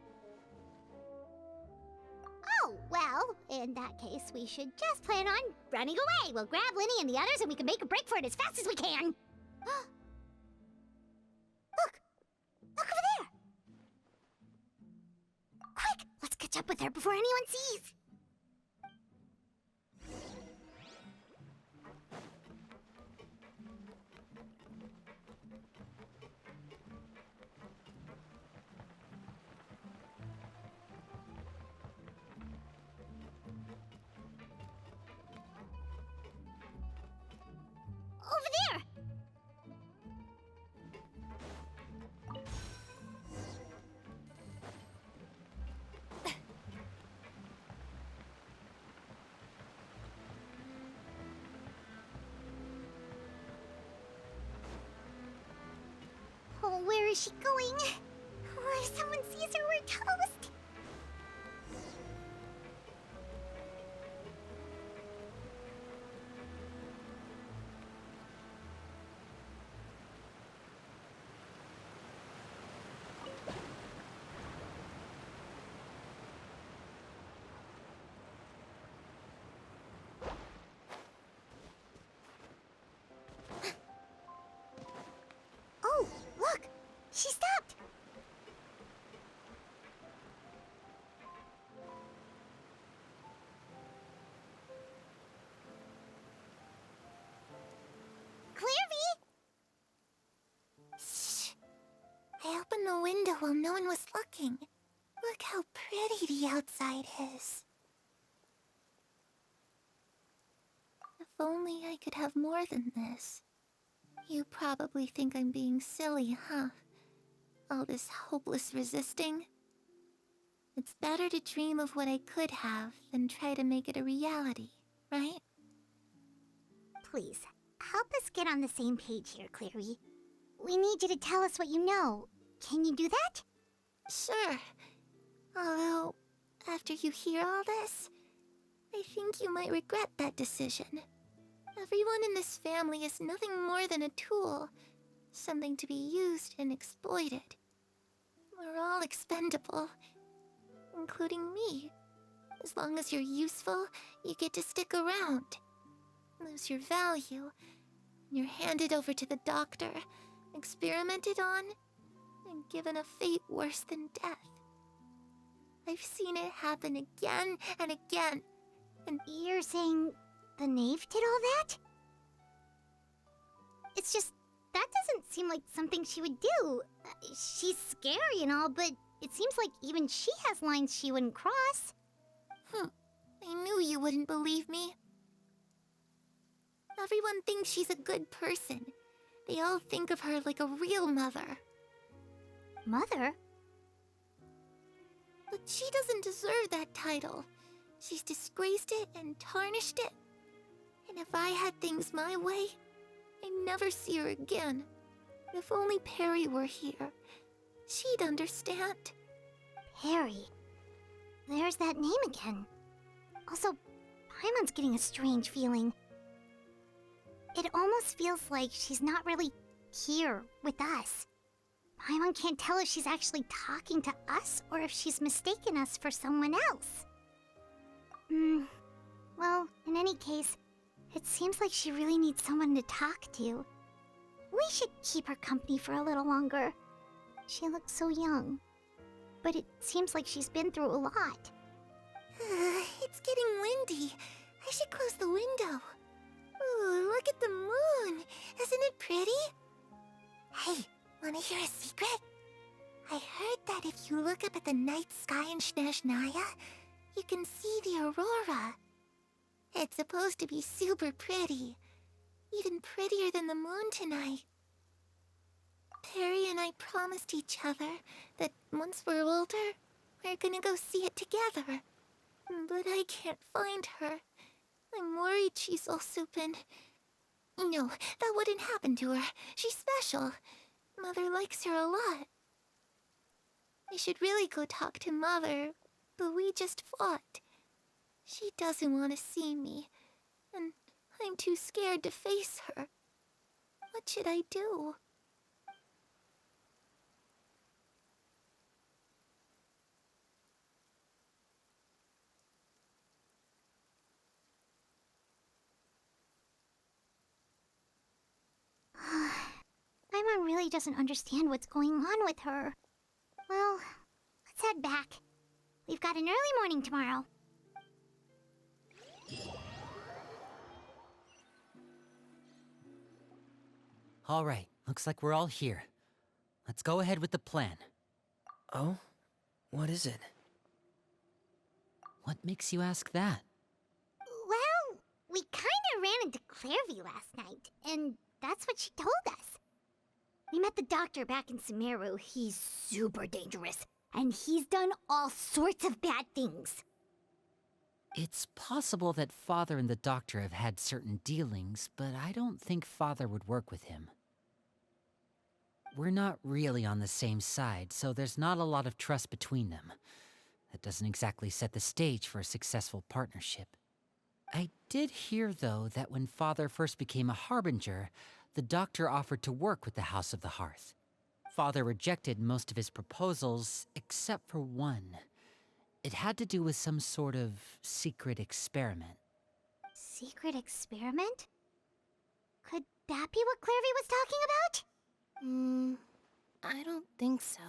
Oh, well, in that case, we should just plan on running away. We'll grab Linny and the others and we can make a break for it as fast as we can. Look! Look over there! Quick, let's catch up with her before anyone sees. Oh, where is she going? Oh, if someone sees her, we're toast. Oh, look! She stopped! Clairvy! Shh! I opened the window while no one was looking. Look how pretty the outside is. If only I could have more than this. You probably think I'm being silly, huh? All this hopeless resisting? It's better to dream of what I could have than try to make it a reality, right? Please, help us get on the same page here, Clary. We need you to tell us what you know. Can you do that? Sure. Although, after you hear all this, I think you might regret that decision. Everyone in this family is nothing more than a tool, something to be used and exploited. We're all expendable, including me. As long as you're useful, you get to stick around. Lose your value, and you're handed over to the doctor, experimented on, and given a fate worse than death. I've seen it happen again and again, and you're saying the knave did all that? It's just, that doesn't seem like something she would do. She's scary and all, but it seems like even she has lines she wouldn't cross. I knew you wouldn't believe me. Everyone thinks she's a good person. They all think of her like a real mother. Mother? But she doesn't deserve that title. She's disgraced it and tarnished it. And if I had things my way, I'd never see her again. If only Perry were here, she'd understand. Perry? There's that name again. Also, Paimon's getting a strange feeling. It almost feels like she's not really here with us. Paimon can't tell if she's actually talking to us or if she's mistaken us for someone else. Well, in any case, it seems like she really needs someone to talk to. We should keep her company for a little longer. She looks so young. But it seems like she's been through a lot. It's getting windy. I should close the window. Ooh, look at the moon. Isn't it pretty? Hey, wanna hear a secret? I heard that if you look up at the night sky in Snezhnaya, you can see the aurora. It's supposed to be super pretty. Even prettier than the moon tonight. Perry and I promised each other that once we're older, we're gonna go see it together. But I can't find her. I'm worried she's also been... No, that wouldn't happen to her. She's special. Mother likes her a lot. I should really go talk to Mother, but we just fought. She doesn't want to see me, and I'm too scared to face her. What should I do? Paimon really doesn't understand what's going on with her. Well, let's head back. We've got an early morning tomorrow. All right, looks like we're all here. Let's go ahead with the plan. Oh? What is it? What makes you ask that? Well, we kinda ran into Clairvy last night, and that's what she told us. We met the doctor back in Sumeru. He's super dangerous, and he's done all sorts of bad things. It's possible that Father and the Doctor have had certain dealings, but I don't think Father would work with him. we're not really on the same side, so there's not a lot of trust between them. That doesn't exactly set the stage for a successful partnership. I did hear, though, that when Father first became a Harbinger, the doctor offered to work with the House of the Hearth. Father rejected most of his proposals, except for one. It had to do with some sort of secret experiment. Secret experiment? Could that be what Clairvy was talking about? I don't think so.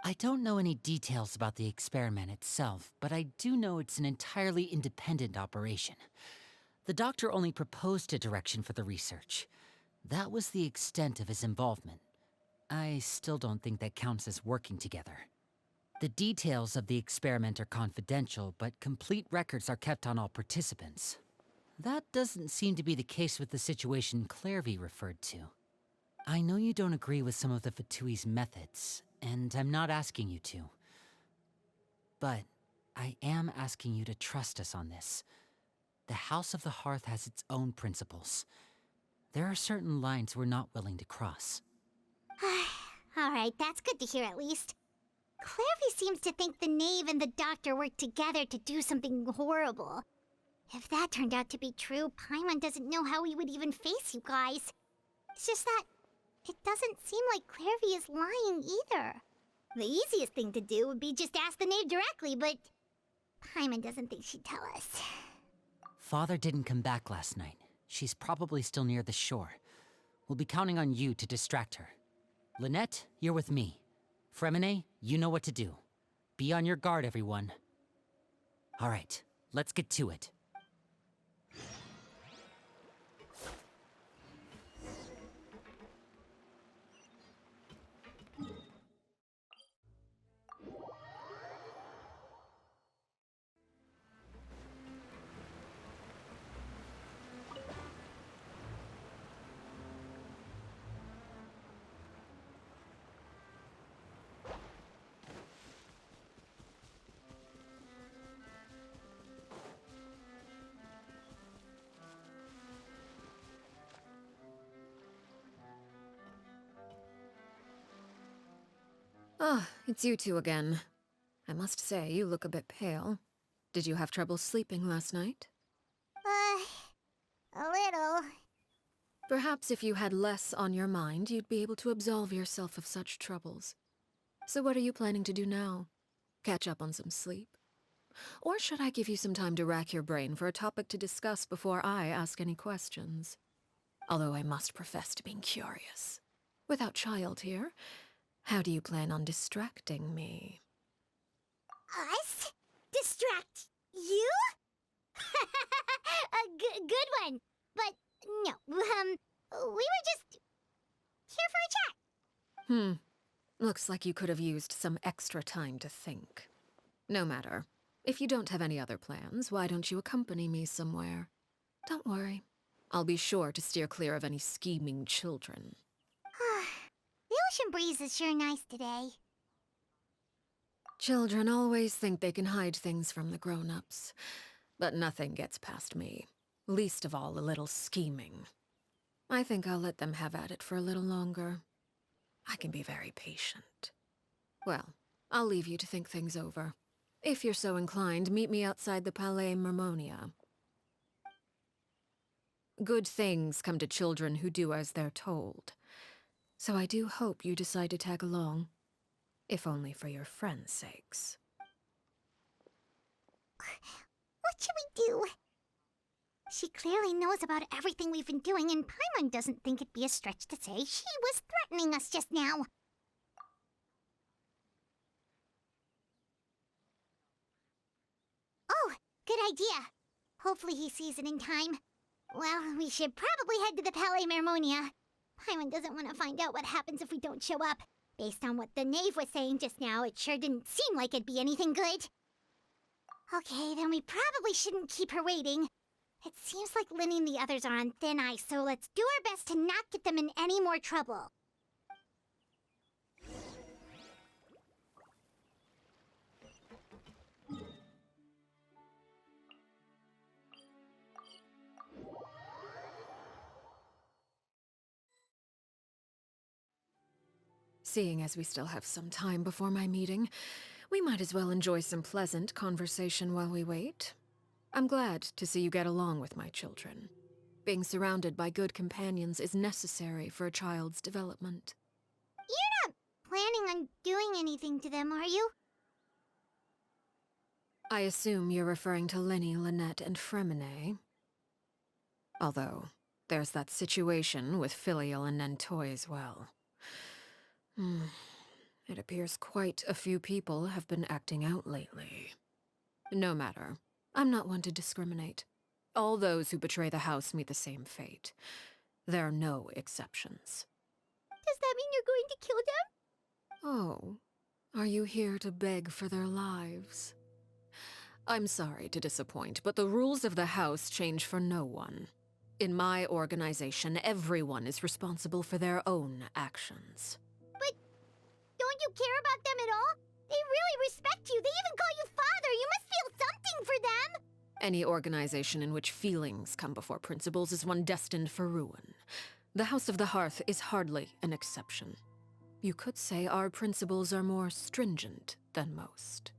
I don't know any details about the experiment itself, but I do know it's an entirely independent operation. The doctor only proposed a direction for the research. That was the extent of his involvement. I still don't think that counts as working together. The details of the experiment are confidential, but complete records are kept on all participants. That doesn't seem to be the case with the situation Clairvy referred to. I know you don't agree with some of the Fatui's methods, and I'm not asking you to. But I am asking you to trust us on this. The House of the Hearth has its own principles. There are certain lines we're not willing to cross. Alright, that's good to hear at least. Clairvy seems to think the knave and the doctor worked together to do something horrible. If that turned out to be true, Paimon doesn't know how he would even face you guys. It's just that it doesn't seem like Clairvy is lying either. The easiest thing to do would be just ask the knave directly, but Paimon doesn't think she'd tell us. Father didn't come back last night. She's probably still near the shore. We'll be counting on you to distract her. Lynette, you're with me. Fremine, you know what to do. Be on your guard, everyone. All right, let's get to it. Ah, it's you two again. I must say, you look a bit pale. Did you have trouble sleeping last night? A little. Perhaps if you had less on your mind, you'd be able to absolve yourself of such troubles. So what are you planning to do now? Catch up on some sleep? Or should I give you some time to rack your brain for a topic to discuss before I ask any questions? Although I must profess to being curious. Without child here, how do you plan on distracting me? Us? Distract you? A good one. But no, we were just here for a chat. Looks like you could have used some extra time to think. No matter. If you don't have any other plans, why don't you accompany me somewhere? Don't worry. I'll be sure to steer clear of any scheming children. The ocean breeze is sure nice today. Children always think they can hide things from the grown-ups. But nothing gets past me. Least of all a little scheming. I think I'll let them have at it for a little longer. I can be very patient. Well, I'll leave you to think things over. If you're so inclined, meet me outside the Palais Mermonia. Good things come to children who do as they're told. So I do hope you decide to tag along. If only for your friends' sakes. What should we do? She clearly knows about everything we've been doing, and Paimon doesn't think it'd be a stretch to say she was threatening us just now. Oh, good idea. Hopefully he sees it in time. Well, we should probably head to the Palais Mermonia. Paimon doesn't want to find out what happens if we don't show up. Based on what the knave was saying just now, it sure didn't seem like it'd be anything good. Okay, then we probably shouldn't keep her waiting. It seems like Linny and the others are on thin ice, so let's do our best to not get them in any more trouble. seeing as we still have some time before my meeting, we might as well enjoy some pleasant conversation while we wait. I'm glad to see you get along with my children. Being surrounded by good companions is necessary for a child's development. You're not planning on doing anything to them, are you? I assume you're referring to Lenny, Lynette, and Fremine. Although, there's that situation with Filial and Nentoy as well. It appears quite a few people have been acting out lately. No matter. I'm not one to discriminate. All those who betray the house meet the same fate. There are no exceptions. Does that mean you're going to kill them? Oh, are you here to beg for their lives? I'm sorry to disappoint, but the rules of the house change for no one. In my organization, everyone is responsible for their own actions. But don't you care about them at all? They really respect you. They even call you father. You must feel something for them. Any organization in which feelings come before principles is one destined for ruin. The House of the Hearth is hardly an exception. You could say our principles are more stringent than most.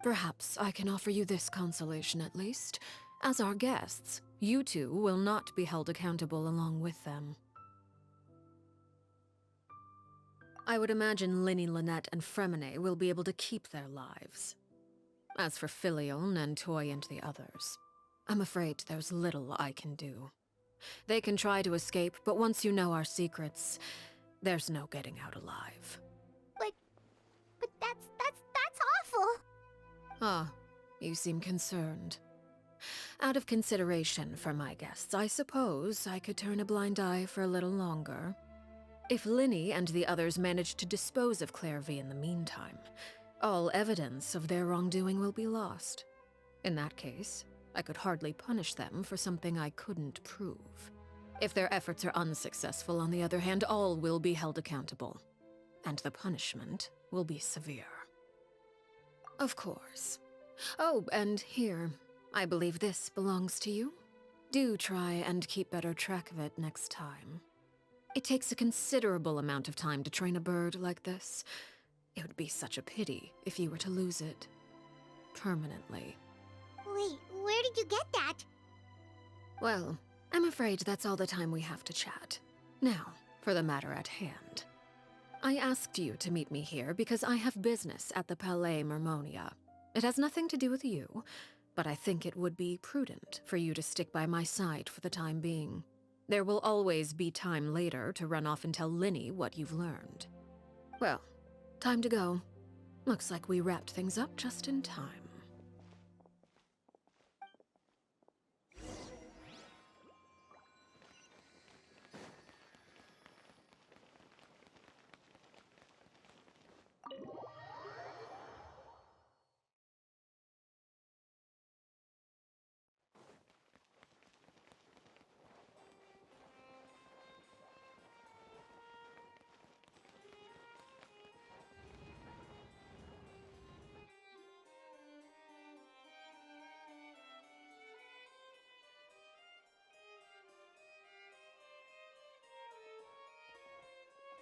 Perhaps I can offer you this consolation at least. As our guests, you two will not be held accountable along with them. I would imagine Linny, Lynette, and Fremine will be able to keep their lives. As for Filial, Nentoy, and the others, I'm afraid there's little I can do. They can try to escape, but once you know our secrets, there's no getting out alive. But that's awful. Ah, you seem concerned. Out of consideration for my guests, I suppose I could turn a blind eye for a little longer. If Linny and the others manage to dispose of Claire V in the meantime, all evidence of their wrongdoing will be lost. In that case, I could hardly punish them for something I couldn't prove. If their efforts are unsuccessful, on the other hand, all will be held accountable. And the punishment will be severe. Of course. Oh, and here, I believe this belongs to you. Do try and keep better track of it next time. It takes a considerable amount of time to train a bird like this. It would be such a pity if you were to lose it. Permanently. Wait, where did you get that? Well, I'm afraid that's all the time we have to chat. Now, for the matter at hand. I asked you to meet me here because I have business at the Palais Mermonia. It has nothing to do with you, but I think it would be prudent for you to stick by my side for the time being. There will always be time later to run off and tell Linny what you've learned. Well, time to go. Looks like we wrapped things up just in time.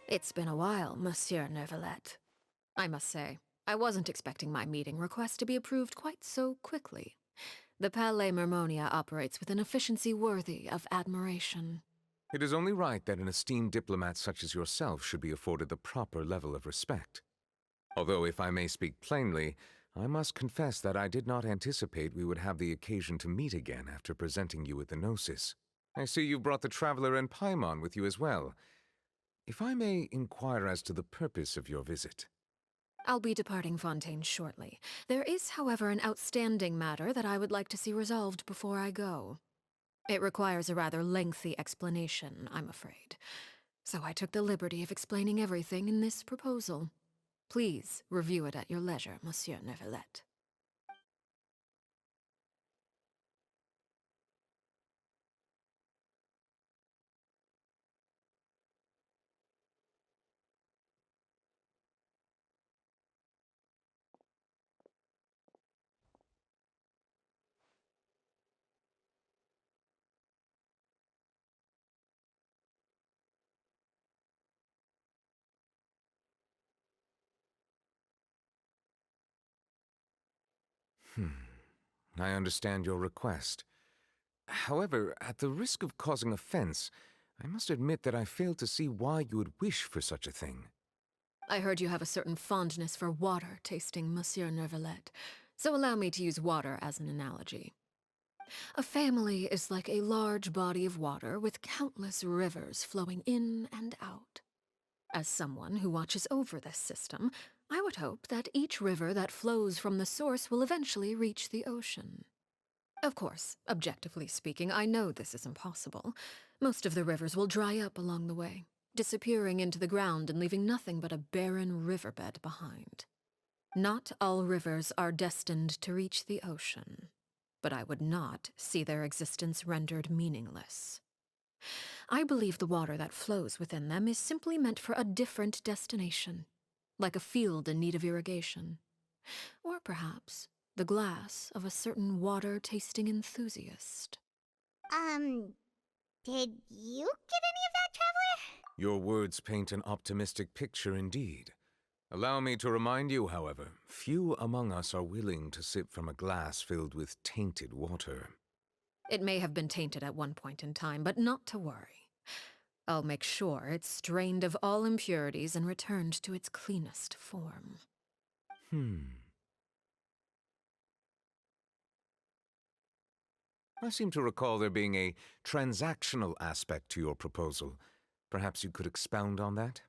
It's been a while, Monsieur Neuvillette. I must say, I wasn't expecting my meeting request to be approved quite so quickly. The Palais Mermonia operates with an efficiency worthy of admiration. It is only right that an esteemed diplomat such as yourself should be afforded the proper level of respect. Although, if I may speak plainly, I must confess that I did not anticipate we would have the occasion to meet again after presenting you with the Gnosis. I see you've brought the Traveler and Paimon with you as well. If I may inquire as to the purpose of your visit. I'll be departing Fontaine shortly. There is, however, an outstanding matter that I would like to see resolved before I go. It requires a rather lengthy explanation, I'm afraid. So I took the liberty of explaining everything in this proposal. Please review it at your leisure, Monsieur Neuvillette. I understand your request. However, at the risk of causing offense, I must admit that I fail to see why you would wish for such a thing. I heard you have a certain fondness for water tasting, Monsieur Neuvillette, so allow me to use water as an analogy. A family is like a large body of water with countless rivers flowing in and out. As someone who watches over this system, I would hope that each river that flows from the source will eventually reach the ocean. Of course, objectively speaking, I know this is impossible. Most of the rivers will dry up along the way, disappearing into the ground and leaving nothing but a barren riverbed behind. Not all rivers are destined to reach the ocean, but I would not see their existence rendered meaningless. I believe the water that flows within them is simply meant for a different destination, like a field in need of irrigation. Or perhaps the glass of a certain water-tasting enthusiast. Did you get any of that, Traveler? Your words paint an optimistic picture indeed. Allow me to remind you, however, few among us are willing to sip from a glass filled with tainted water. It may have been tainted at one point in time, but not to worry. I'll make sure it's strained of all impurities and returned to its cleanest form. I seem to recall there being a transactional aspect to your proposal. Perhaps you could expound on that?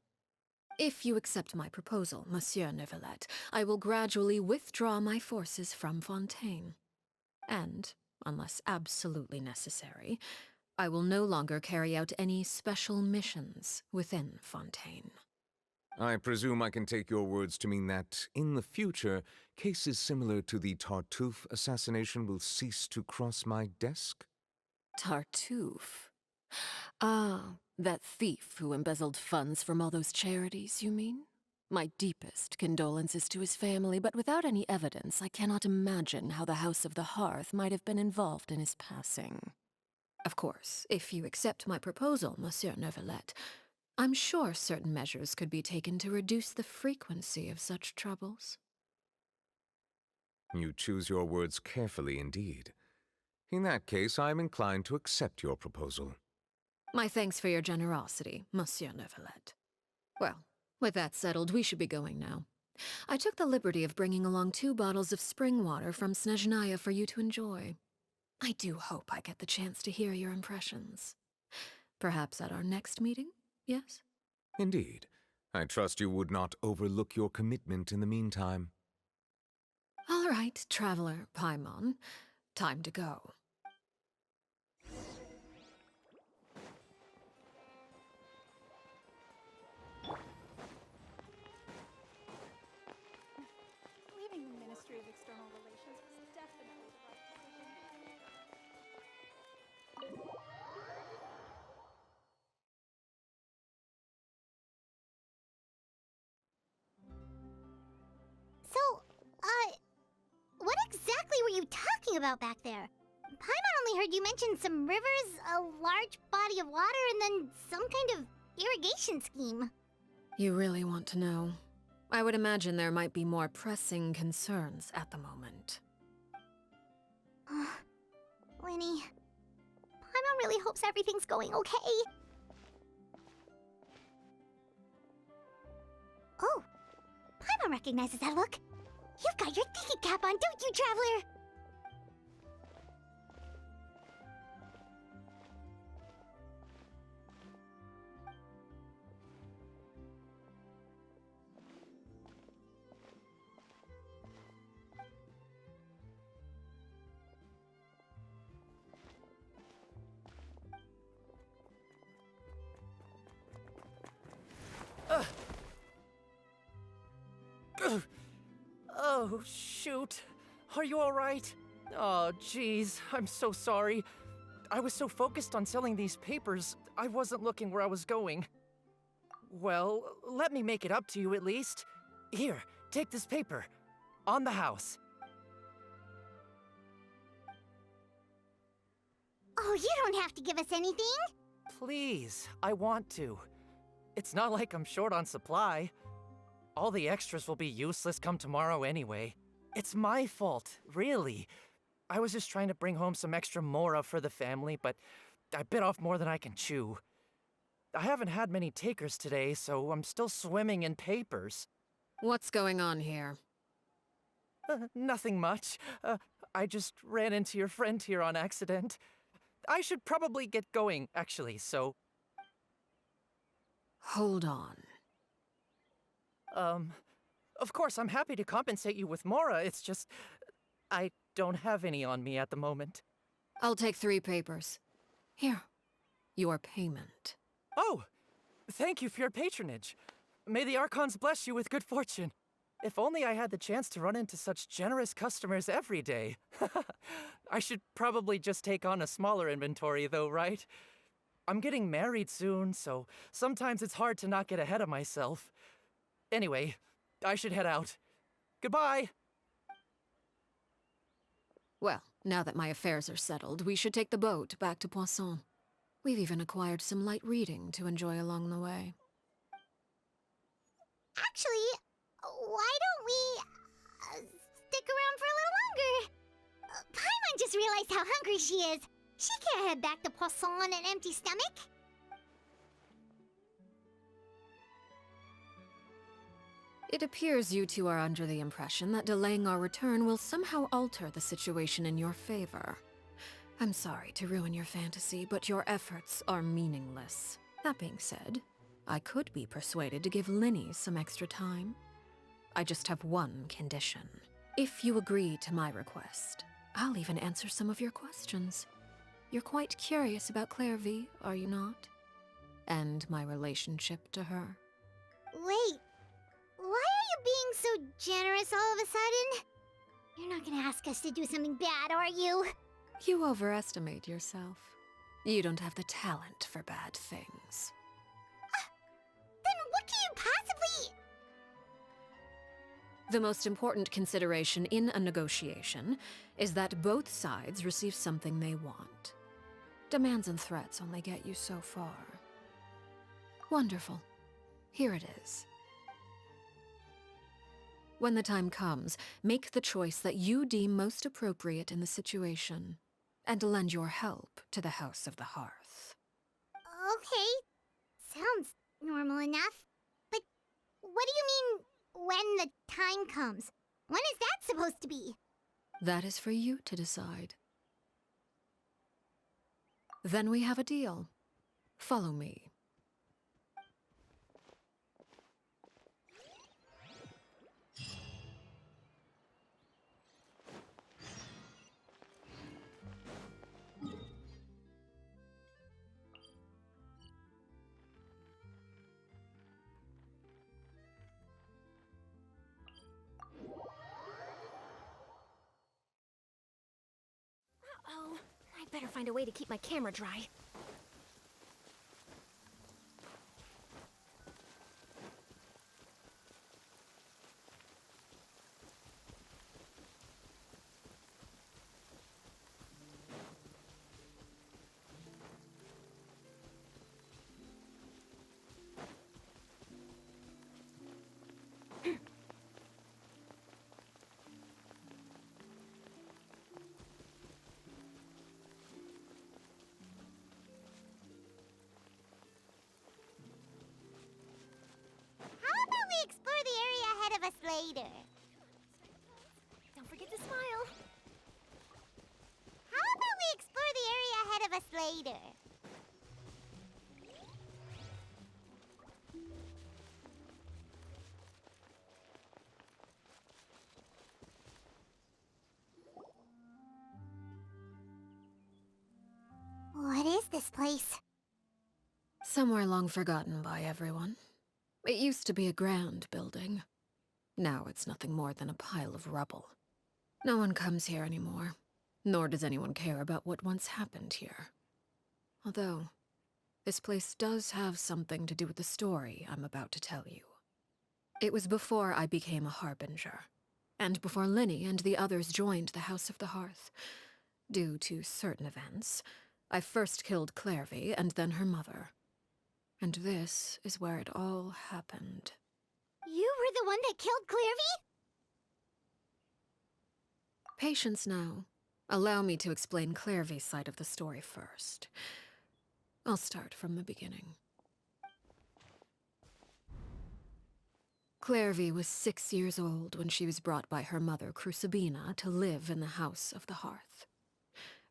If you accept my proposal, Monsieur Neuvillette, I will gradually withdraw my forces from Fontaine. And, unless absolutely necessary, I will no longer carry out any special missions within Fontaine. I presume I can take your words to mean that, in the future, cases similar to the Tartuffe assassination will cease to cross my desk? Tartuffe? Ah, that thief who embezzled funds from all those charities, you mean? My deepest condolences to his family, but without any evidence, I cannot imagine how the House of the Hearth might have been involved in his passing. Of course, if you accept my proposal, Monsieur Neuvillette, I'm sure certain measures could be taken to reduce the frequency of such troubles. You choose your words carefully indeed. In that case, I am inclined to accept your proposal. My thanks for your generosity, Monsieur Neuvillette. Well, with that settled, we should be going now. I took the liberty of bringing along 2 bottles of spring water from Snezhnaya for you to enjoy. I do hope I get the chance to hear your impressions. Perhaps at our next meeting, yes? Indeed. I trust you would not overlook your commitment in the meantime. All right, Traveler Paimon. Time to go. Leaving the Ministry of External Relations was definitely the right decision. So, what exactly were you talking about back there? Paimon only heard you mention some rivers, a large body of water, and then some kind of irrigation scheme. You really want to know? I would imagine there might be more pressing concerns at the moment. Lenny, Paimon really hopes everything's going okay. Oh, Paimon recognizes that look. You've got your thinking cap on, don't you, Traveler? Oh, shoot. Are you alright? Oh, jeez. I'm so sorry. I was so focused on selling these papers, I wasn't looking where I was going. Well, let me make it up to you at least. Here, take this paper. On the house. Oh, you don't have to give us anything. Please, I want to. It's not like I'm short on supply. All the extras will be useless come tomorrow anyway. It's my fault, really. I was just trying to bring home some extra mora for the family, but I bit off more than I can chew. I haven't had many takers today, so I'm still swimming in papers. What's going on here? Nothing much. I just ran into your friend here on accident. I should probably get going, actually, so... Hold on. Of course, I'm happy to compensate you with mora, it's just... I don't have any on me at the moment. I'll take 3 papers. Here. Your payment. Oh! Thank you for your patronage. May the Archons bless you with good fortune. If only I had the chance to run into such generous customers every day. I should probably just take on a smaller inventory though, right? I'm getting married soon, so sometimes it's hard to not get ahead of myself. Anyway, I should head out. Goodbye! Well, now that my affairs are settled, we should take the boat back to Poisson. We've even acquired some light reading to enjoy along the way. Actually, why don't we stick around for a little longer? Paimon just realized how hungry she is. She can't head back to Poisson on an empty stomach. It appears you two are under the impression that delaying our return will somehow alter the situation in your favor. I'm sorry to ruin your fantasy, but your efforts are meaningless. That being said, I could be persuaded to give Linny some extra time. I just have one condition. If you agree to my request, I'll even answer some of your questions. You're quite curious about Claire V, are you not? And my relationship to her. Wait, why are you being so generous all of a sudden? You're not gonna ask us to do something bad, are you? You overestimate yourself. You don't have the talent for bad things. Then what can you possibly... The most important consideration in a negotiation is that both sides receive something they want. Demands and threats only get you so far. Wonderful. Here it is. When the time comes, make the choice that you deem most appropriate in the situation, and lend your help to the House of the Hearth. Okay, sounds normal enough. But what do you mean, when the time comes? When is that supposed to be? That is for you to decide. Then we have a deal. Follow me. Uh-oh. I better find a way to keep my camera dry. Explore the area ahead of us later. Don't forget to smile. How about we explore the area ahead of us later? What is this place? Somewhere long forgotten by everyone. It used to be a grand building. Now it's nothing more than a pile of rubble. No one comes here anymore, nor does anyone care about what once happened here. Although, this place does have something to do with the story I'm about to tell you. It was before I became a Harbinger, and before Linny and the others joined the House of the Hearth. Due to certain events, I first killed Clairvy and then her mother. And this is where it all happened. You were the one that killed Clairvy? Patience now. Allow me to explain Clairvy's side of the story first. I'll start from the beginning. Clairvy was 6 years old when she was brought by her mother, Crucibina, to live in the House of the Hearth.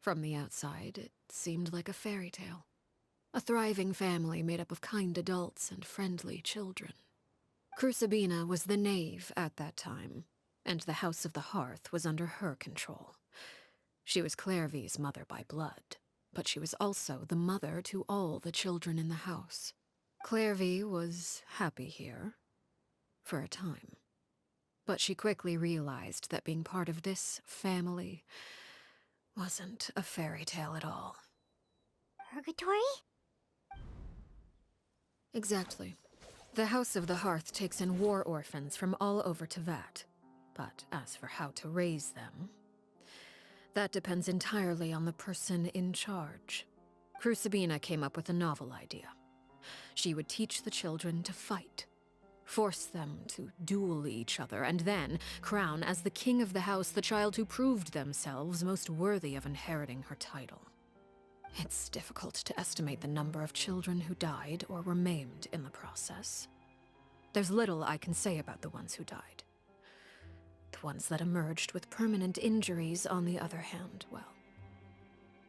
From the outside, it seemed like a fairy tale. A thriving family made up of kind adults and friendly children. Crucibina was the knave at that time, and the House of the Hearth was under her control. She was Clairvy's mother by blood, but she was also the mother to all the children in the house. Clairvy was happy here, for a time. But she quickly realized that being part of this family wasn't a fairy tale at all. Purgatory? Exactly. The House of the Hearth takes in war orphans from all over Teyvat. But as for how to raise them, that depends entirely on the person in charge. Crucibina came up with a novel idea. She would teach the children to fight, force them to duel each other, and then crown as the king of the house the child who proved themselves most worthy of inheriting her title. It's difficult to estimate the number of children who died or were maimed in the process. There's little I can say about the ones who died. The ones that emerged with permanent injuries, on the other hand, well,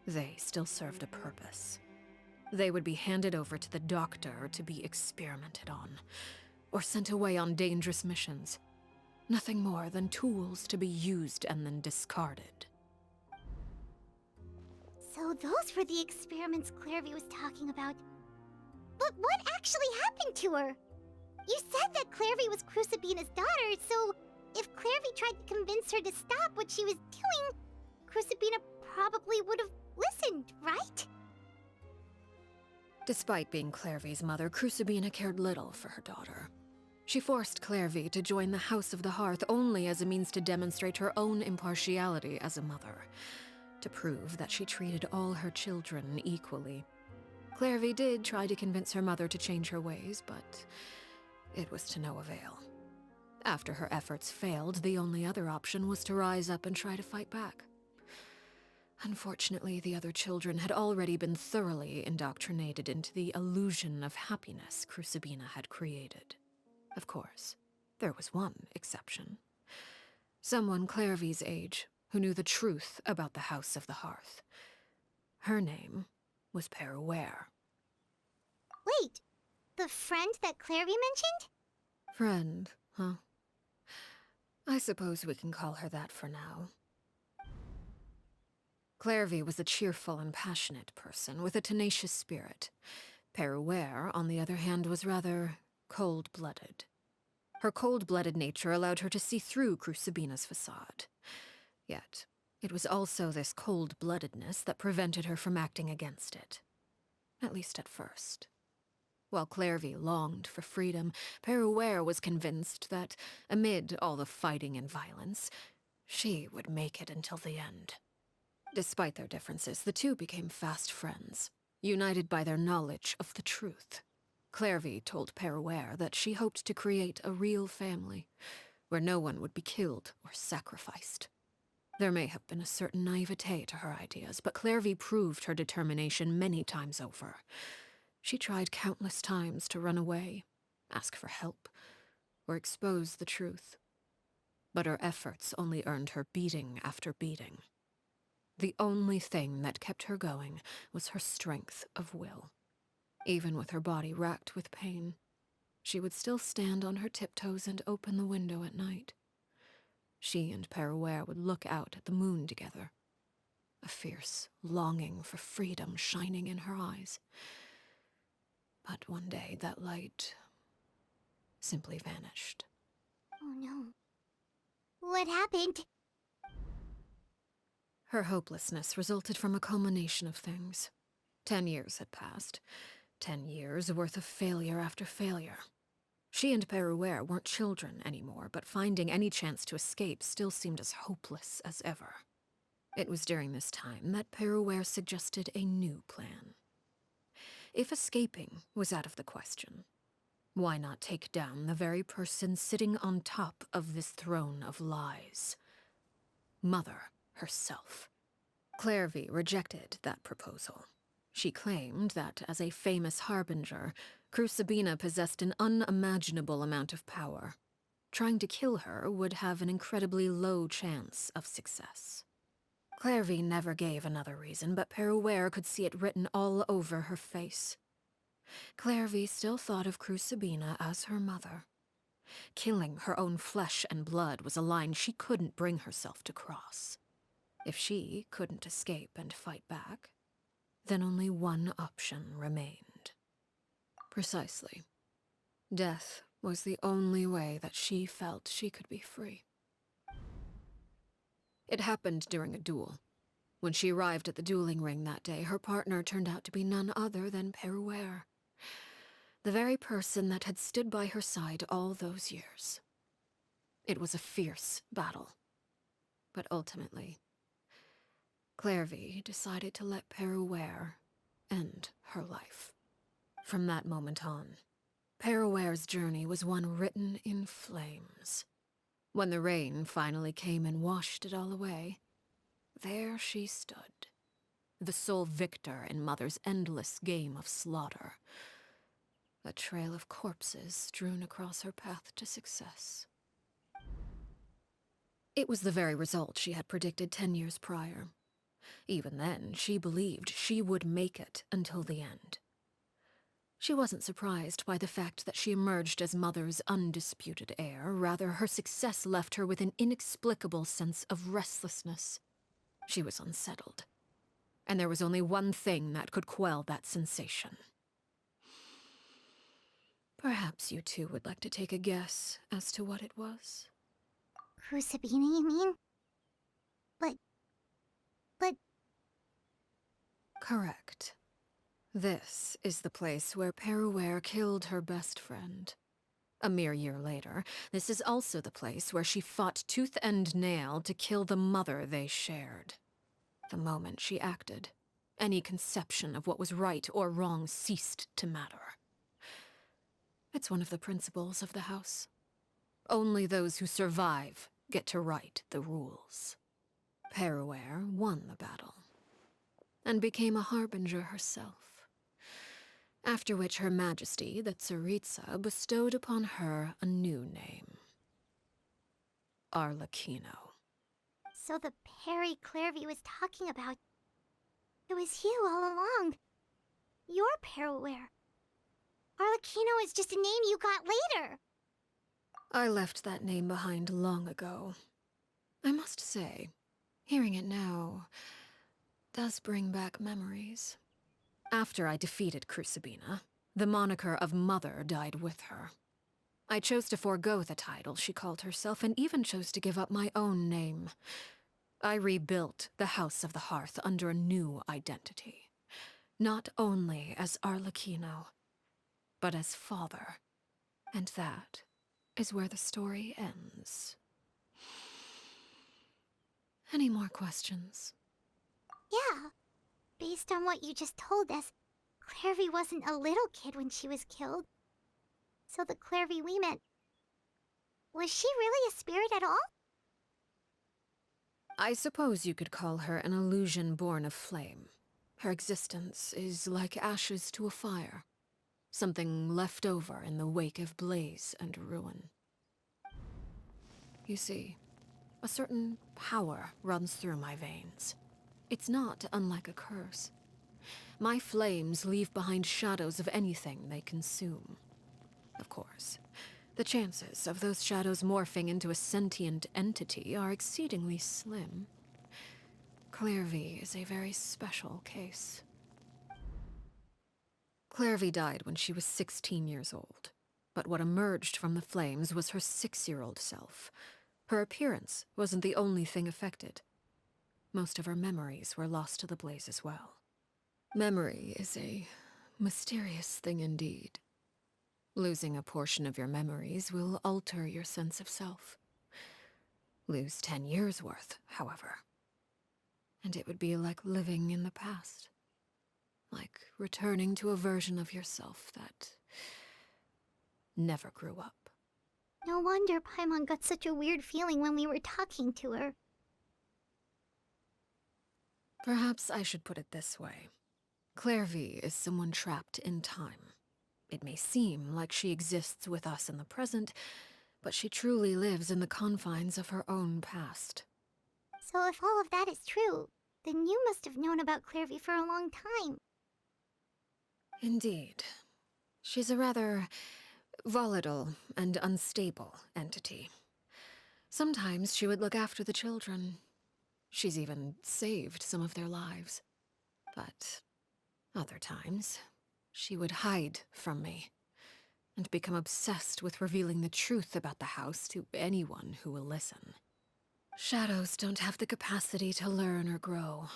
they still served a purpose. They would be handed over to the doctor to be experimented on, or sent away on dangerous missions. Nothing more than tools to be used and then discarded. So those were the experiments Clairvy was talking about. But what actually happened to her? You said that Clairvy was Crucibina's daughter, so if Clairvy tried to convince her to stop what she was doing, Crucibina probably would have listened, right? Despite being Clairvy's mother, Crucibina cared little for her daughter. She forced Clairvy to join the House of the Hearth only as a means to demonstrate her own impartiality as a mother, to prove that she treated all her children equally. Clairvy did try to convince her mother to change her ways, but it was to no avail. After her efforts failed, the only other option was to rise up and try to fight back. Unfortunately, the other children had already been thoroughly indoctrinated into the illusion of happiness Crucibina had created. Of course, there was one exception. Someone Clairvy's age who knew the truth about the House of the Hearth. Her name was Peruere. Wait, the friend that Clairvy mentioned? Friend, huh? I suppose we can call her that for now. Clairvy was a cheerful and passionate person with a tenacious spirit. Peruere, on the other hand, was rather cold-blooded. Her cold-blooded nature allowed her to see through Crucibina's facade. Yet, it was also this cold-bloodedness that prevented her from acting against it. At least at first. While Clairvy longed for freedom, Peruere was convinced that, amid all the fighting and violence, she would make it until the end. Despite their differences, the two became fast friends, united by their knowledge of the truth. Clairvy told Peruere that she hoped to create a real family, where no one would be killed or sacrificed. There may have been a certain naivete to her ideas, but Clairvy proved her determination many times over. She tried countless times to run away, ask for help, or expose the truth. But her efforts only earned her beating after beating. The only thing that kept her going was her strength of will. Even with her body racked with pain, she would still stand on her tiptoes and open the window at night. She and Peruere would look out at the moon together, a fierce longing for freedom shining in her eyes. But one day that light simply vanished. Oh no. What happened? Her hopelessness resulted from a culmination of things. 10 years had passed. 10 years worth of failure after failure. She and Peruere weren't children anymore, but finding any chance to escape still seemed as hopeless as ever. It was during this time that Peruere suggested a new plan. If escaping was out of the question, why not take down the very person sitting on top of this throne of lies? Mother herself. Clairvy rejected that proposal. She claimed that, as a famous harbinger, Crucibina possessed an unimaginable amount of power. Trying to kill her would have an incredibly low chance of success. Clairvy never gave another reason, but Peruere could see it written all over her face. Clairvy still thought of Crucibina as her mother. Killing her own flesh and blood was a line she couldn't bring herself to cross. If she couldn't escape and fight back, then only one option remained. Precisely. Death was the only way that she felt she could be free. It happened during a duel. When she arrived at the dueling ring that day, her partner turned out to be none other than Peruere, the very person that had stood by her side all those years. It was a fierce battle. But ultimately, Clairvy decided to let Peruere end her life. From that moment on, Peruere's journey was one written in flames. When the rain finally came and washed it all away, there she stood, the sole victor in Mother's endless game of slaughter, a trail of corpses strewn across her path to success. It was the very result she had predicted 10 years prior. Even then, she believed she would make it until the end. She wasn't surprised by the fact that she emerged as Mother's undisputed heir. Rather, her success left her with an inexplicable sense of restlessness. She was unsettled. And there was only one thing that could quell that sensation. Perhaps you two would like to take a guess as to what it was? Crucibina, you mean? But... Correct. This is the place where Peruere killed her best friend. A mere year later, this is also the place where she fought tooth and nail to kill the mother they shared. The moment she acted, any conception of what was right or wrong ceased to matter. It's one of the principles of the house. Only those who survive get to write the rules. Peruere won the battle, and became a harbinger herself. After which Her Majesty, the Tsaritsa, bestowed upon her a new name. Arlecchino. So the Perry Clairvy was talking about... It was you all along. You're Peruere. Arlecchino is just a name you got later. I left that name behind long ago. I must say, hearing it now does bring back memories. After I defeated Crucibina, the moniker of Mother died with her. I chose to forego the title she called herself, and even chose to give up my own name. I rebuilt the House of the Hearth under a new identity. Not only as Arlecchino, but as father. And that is where the story ends. Any more questions? Yeah. Based on what you just told us, Clairvy wasn't a little kid when she was killed. So the Clairvy we met... Was she really a spirit at all? I suppose you could call her an illusion born of flame. Her existence is like ashes to a fire. Something left over in the wake of blaze and ruin. You see, a certain power runs through my veins. It's not unlike a curse. My flames leave behind shadows of anything they consume. Of course, the chances of those shadows morphing into a sentient entity are exceedingly slim. Clairvy is a very special case. Clairvy died when she was 16 years old, but what emerged from the flames was her 6-year-old self. Her appearance wasn't the only thing affected. Most of her memories were lost to the blaze as well. Memory is a mysterious thing indeed. Losing a portion of your memories will alter your sense of self. Lose 10 years' worth, however, and it would be like living in the past. Like returning to a version of yourself that never grew up. No wonder Paimon got such a weird feeling when we were talking to her. Perhaps I should put it this way. Clairvy is someone trapped in time. It may seem like she exists with us in the present, but she truly lives in the confines of her own past. So if all of that is true, then you must have known about Clairvy for a long time. Indeed. She's a rather volatile and unstable entity. Sometimes she would look after the children. She's even saved some of their lives. But other times, she would hide from me and become obsessed with revealing the truth about the house to anyone who will listen. Shadows don't have the capacity to learn or grow.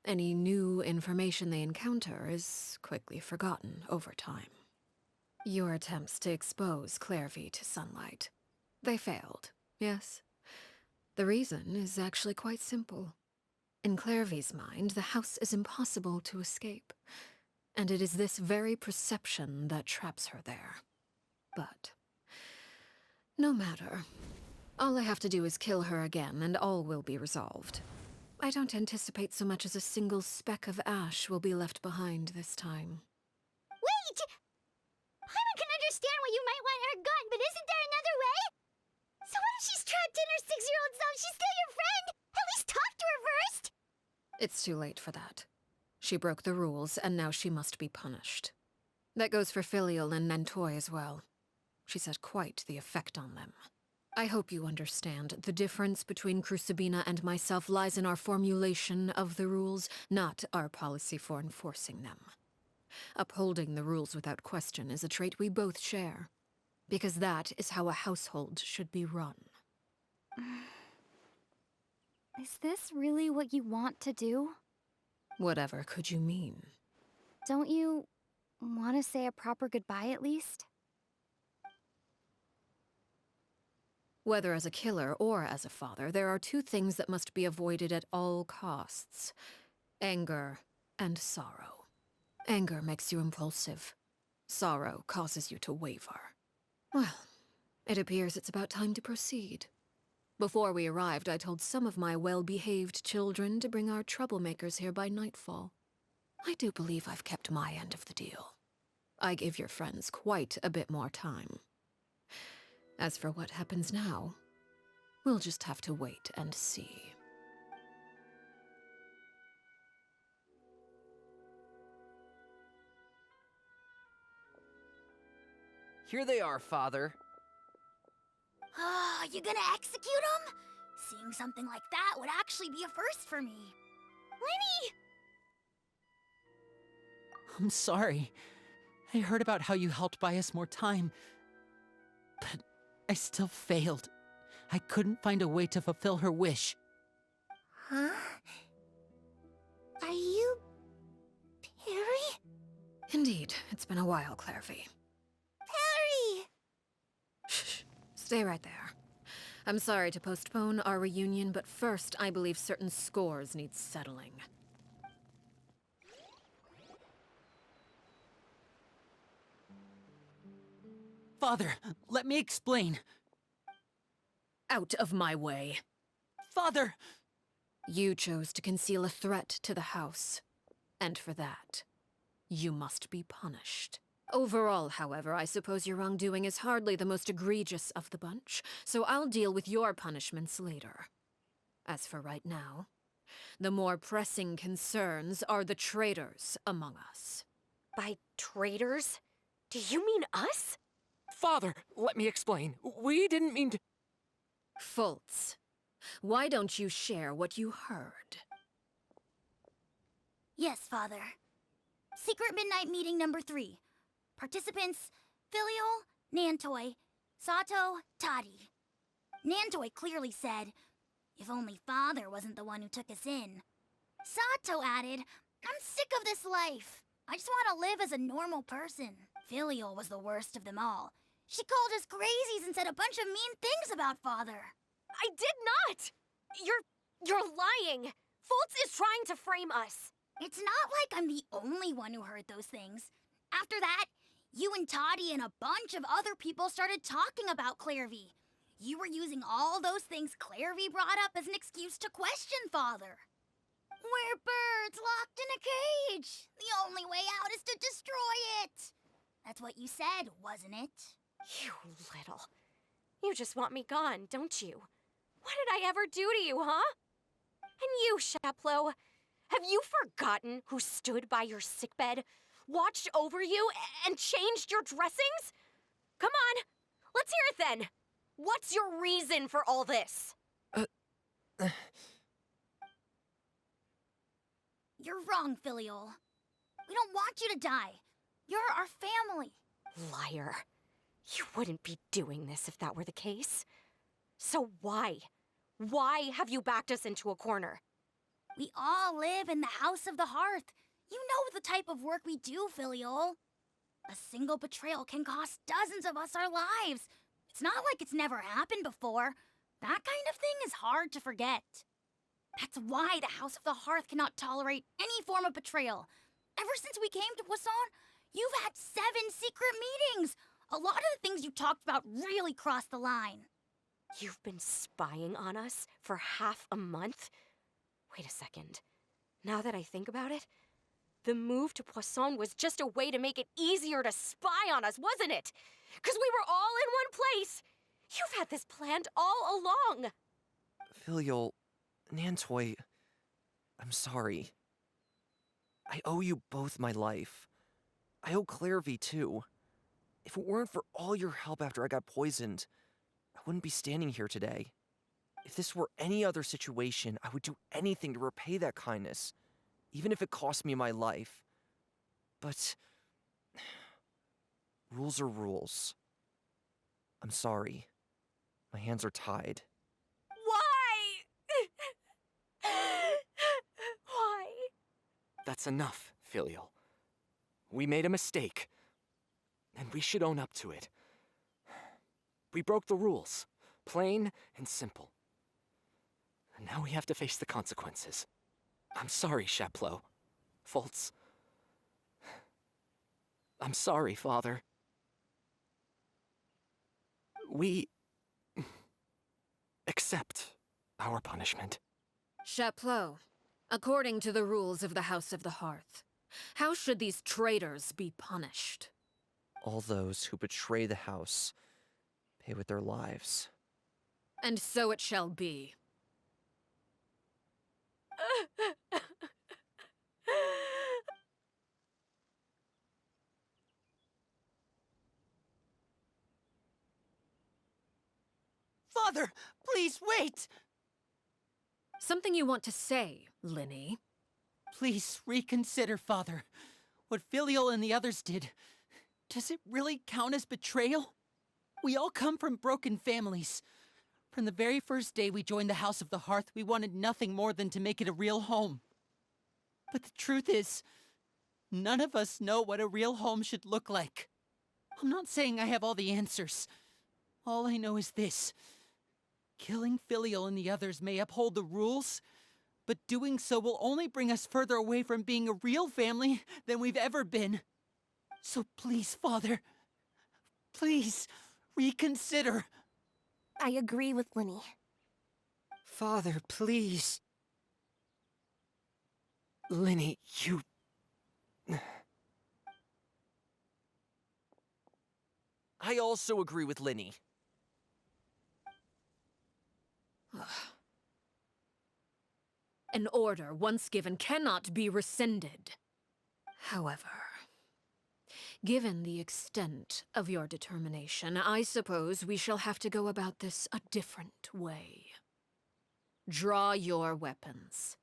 Any new information they encounter is quickly forgotten over time. Your attempts to expose Clairvy to sunlight. They failed, yes. The reason is actually quite simple. In Clairvy's mind, the house is impossible to escape, and it is this very perception that traps her there. But no matter. All I have to do is kill her again, and all will be resolved. I don't anticipate so much as a single speck of ash will be left behind this time. Wait! Paimon can understand why you might want her gone, but isn't there another way? So what if she's trapped in her 6-year-old self? She's still your friend! At least talk to her first! It's too late for that. She broke the rules, and now she must be punished. That goes for Filial and Nantoy as well. She's had quite the effect on them. I hope you understand. The difference between Crucibina and myself lies in our formulation of the rules, not our policy for enforcing them. Upholding the rules without question is a trait we both share, because that is how a household should be run. Is this really what you want to do? Whatever could you mean? Don't you want to say a proper goodbye at least? Whether as a killer or as a father, there are two things that must be avoided at all costs: anger and sorrow. Anger makes you impulsive. Sorrow causes you to waver. Well, it appears it's about time to proceed. Before we arrived, I told some of my well-behaved children to bring our troublemakers here by nightfall. I do believe I've kept my end of the deal. I gave your friends quite a bit more time. As for what happens now, we'll just have to wait and see. Here they are, Father. Ah, you gonna execute him? Seeing something like that would actually be a first for me. Lenny! I'm sorry. I heard about how you helped buy us more time, but I still failed. I couldn't find a way to fulfill her wish. Huh? Are you... Perry? Indeed, it's been a while, Clairvy. Perry! Shh, stay right there. I'm sorry to postpone our reunion, but first I believe certain scores need settling. Father, let me explain. Out of my way. Father! You chose to conceal a threat to the house, and for that, you must be punished. Overall, however, I suppose your wrongdoing is hardly the most egregious of the bunch, so I'll deal with your punishments later. As for right now, the more pressing concerns are the traitors among us. By traitors? Do you mean us? Father, let me explain. We didn't mean to... Fultz, why don't you share what you heard? Yes, Father. Secret Midnight Meeting number 3. Participants, Filial, Nantoy, Sato, Toddy. Nantoy clearly said, if only Father wasn't the one who took us in. Sato added, I'm sick of this life. I just want to live as a normal person. Filial was the worst of them all. She called us crazies and said a bunch of mean things about Father. I did not! You're lying! Fultz is trying to frame us. It's not like I'm the only one who heard those things. After that, you and Toddy and a bunch of other people started talking about Clairvy. You were using all those things Clairvy brought up as an excuse to question Father. We're birds locked in a cage. The only way out is to destroy it. That's what you said, wasn't it? You little. You just want me gone, don't you? What did I ever do to you, huh? And you, Chaplo, have you forgotten who stood by your sickbed, watched over you, and changed your dressings? Come on, let's hear it then. What's your reason for all this? You're wrong, Filial. We don't want you to die. You're our family. Liar. You wouldn't be doing this if that were the case. So why? Why have you backed us into a corner? We all live in the House of the Hearth. You know the type of work we do, Filial. A single betrayal can cost dozens of us our lives. It's not like it's never happened before. That kind of thing is hard to forget. That's why the House of the Hearth cannot tolerate any form of betrayal. Ever since we came to Poisson, you've had 7 secret meetings. A lot of the things you talked about really crossed the line. You've been spying on us for half a month? Wait a second. Now that I think about it, the move to Poisson was just a way to make it easier to spy on us, wasn't it? Because we were all in one place. You've had this planned all along. Filial, Nantoy, I'm sorry. I owe you both my life. I owe Clairvy too. If it weren't for all your help after I got poisoned, I wouldn't be standing here today. If this were any other situation, I would do anything to repay that kindness, even if it cost me my life. But rules are rules. I'm sorry. My hands are tied. Why? Why? That's enough, Filial. We made a mistake, and we should own up to it. We broke the rules, plain and simple. And now we have to face the consequences. I'm sorry, Chaplo. Fultz. I'm sorry, Father. We accept our punishment. Chaplo, according to the rules of the House of the Hearth, how should these traitors be punished? All those who betray the house pay with their lives. And so it shall be. Father, please wait! Something you want to say, Linny? Please reconsider, Father. What Filial and the others did, does it really count as betrayal? We all come from broken families. From the very first day we joined the House of the Hearth, we wanted nothing more than to make it a real home. But the truth is, none of us know what a real home should look like. I'm not saying I have all the answers. All I know is this. Killing Filial and the others may uphold the rules, but doing so will only bring us further away from being a real family than we've ever been. So please, Father, please reconsider. I agree with Linny. Father, please. Linny, you... I also agree with Linny. An order once given cannot be rescinded. However, given the extent of your determination, I suppose we shall have to go about this a different way. Draw your weapons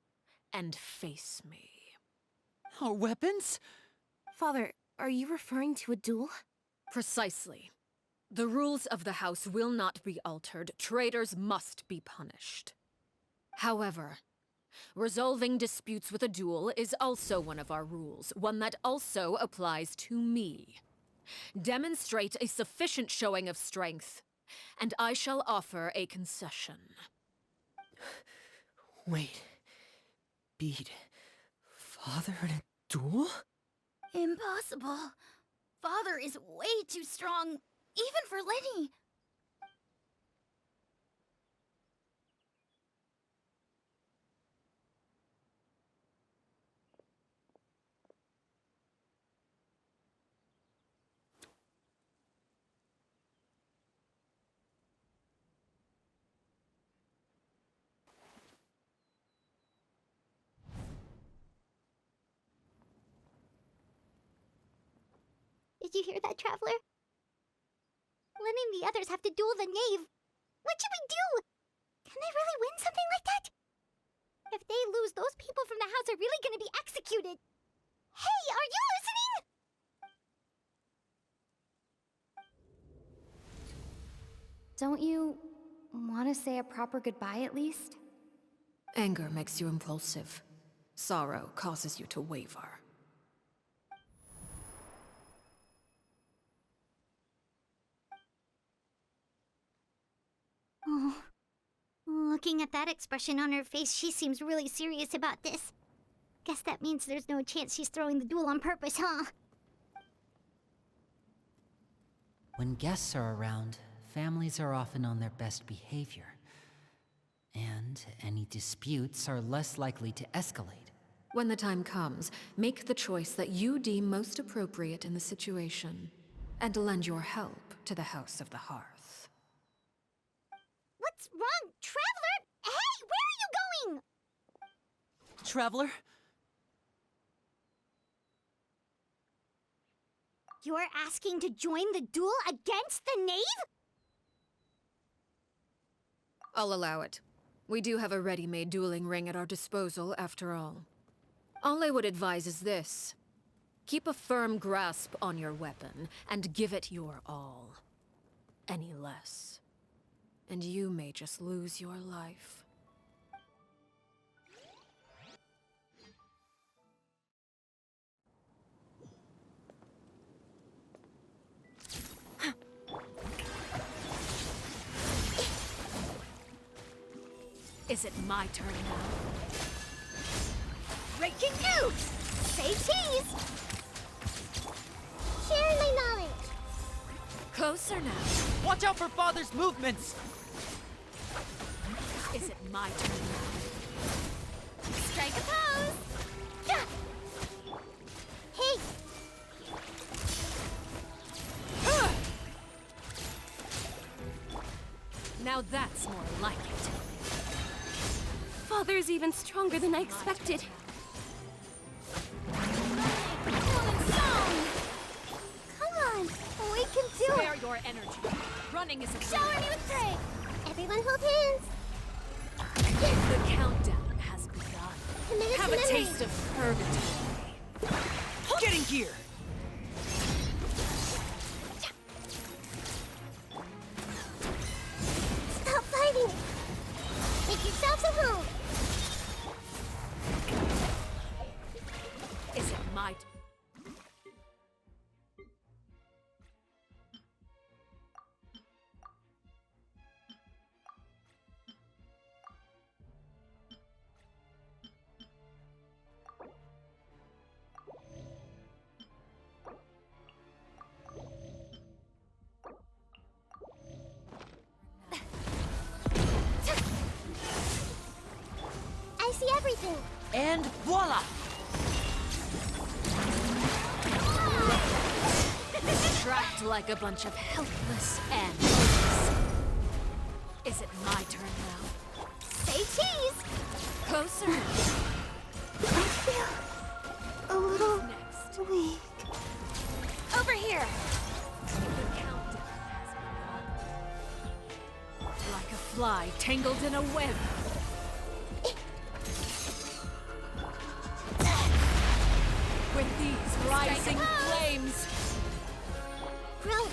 and face me. Our weapons? Father, are you referring to a duel? Precisely. The rules of the house will not be altered. Traitors must be punished. However, resolving disputes with a duel is also one of our rules, one that also applies to me. Demonstrate a sufficient showing of strength, and I shall offer a concession. Wait. Beat Father in a duel? Impossible. Father is way too strong, even for Linny. Did you hear that, Traveler? Letting the others have to duel the knave. What should we do? Can they really win something like that? If they lose, those people from the house are really gonna be executed. Hey, are you listening? Don't you want to say a proper goodbye at least? Anger makes you impulsive. Sorrow causes you to waver. Oh. Looking at that expression on her face, she seems really serious about this. Guess that means there's no chance she's throwing the duel on purpose, huh? When guests are around, families are often on their best behavior. And any disputes are less likely to escalate. When the time comes, make the choice that you deem most appropriate in the situation, and lend your help to the House of the Hearth. What's wrong, Traveler? Hey, where are you going? Traveler? You're asking to join the duel against the knave? I'll allow it. We do have a ready-made dueling ring at our disposal, after all. All I would advise is this. Keep a firm grasp on your weapon, and give it your all. Any less, and you may just lose your life. Is it my turn now? Breaking news! Say cheese! Sharing my knowledge! Closer now. Watch out for Father's movements! Is it my turn now? Strike a pose! Yeah. Hey! Now that's more like it. Father's even stronger than I expected. Come on! We can do it! Spare your energy. Running is a Shower me with strength! Everyone hold hands! The countdown has begun. Have a taste of purgatory. Getting here! Stop fighting! Make yourselves at home! Is it my I see everything! And voila! Trapped like a bunch of helpless animals. Is it my turn now? Say cheese! Closer. I feel a little Next. weak. Over here. The countdown has begun. Like a fly tangled in a web. With these rising flames. Grow!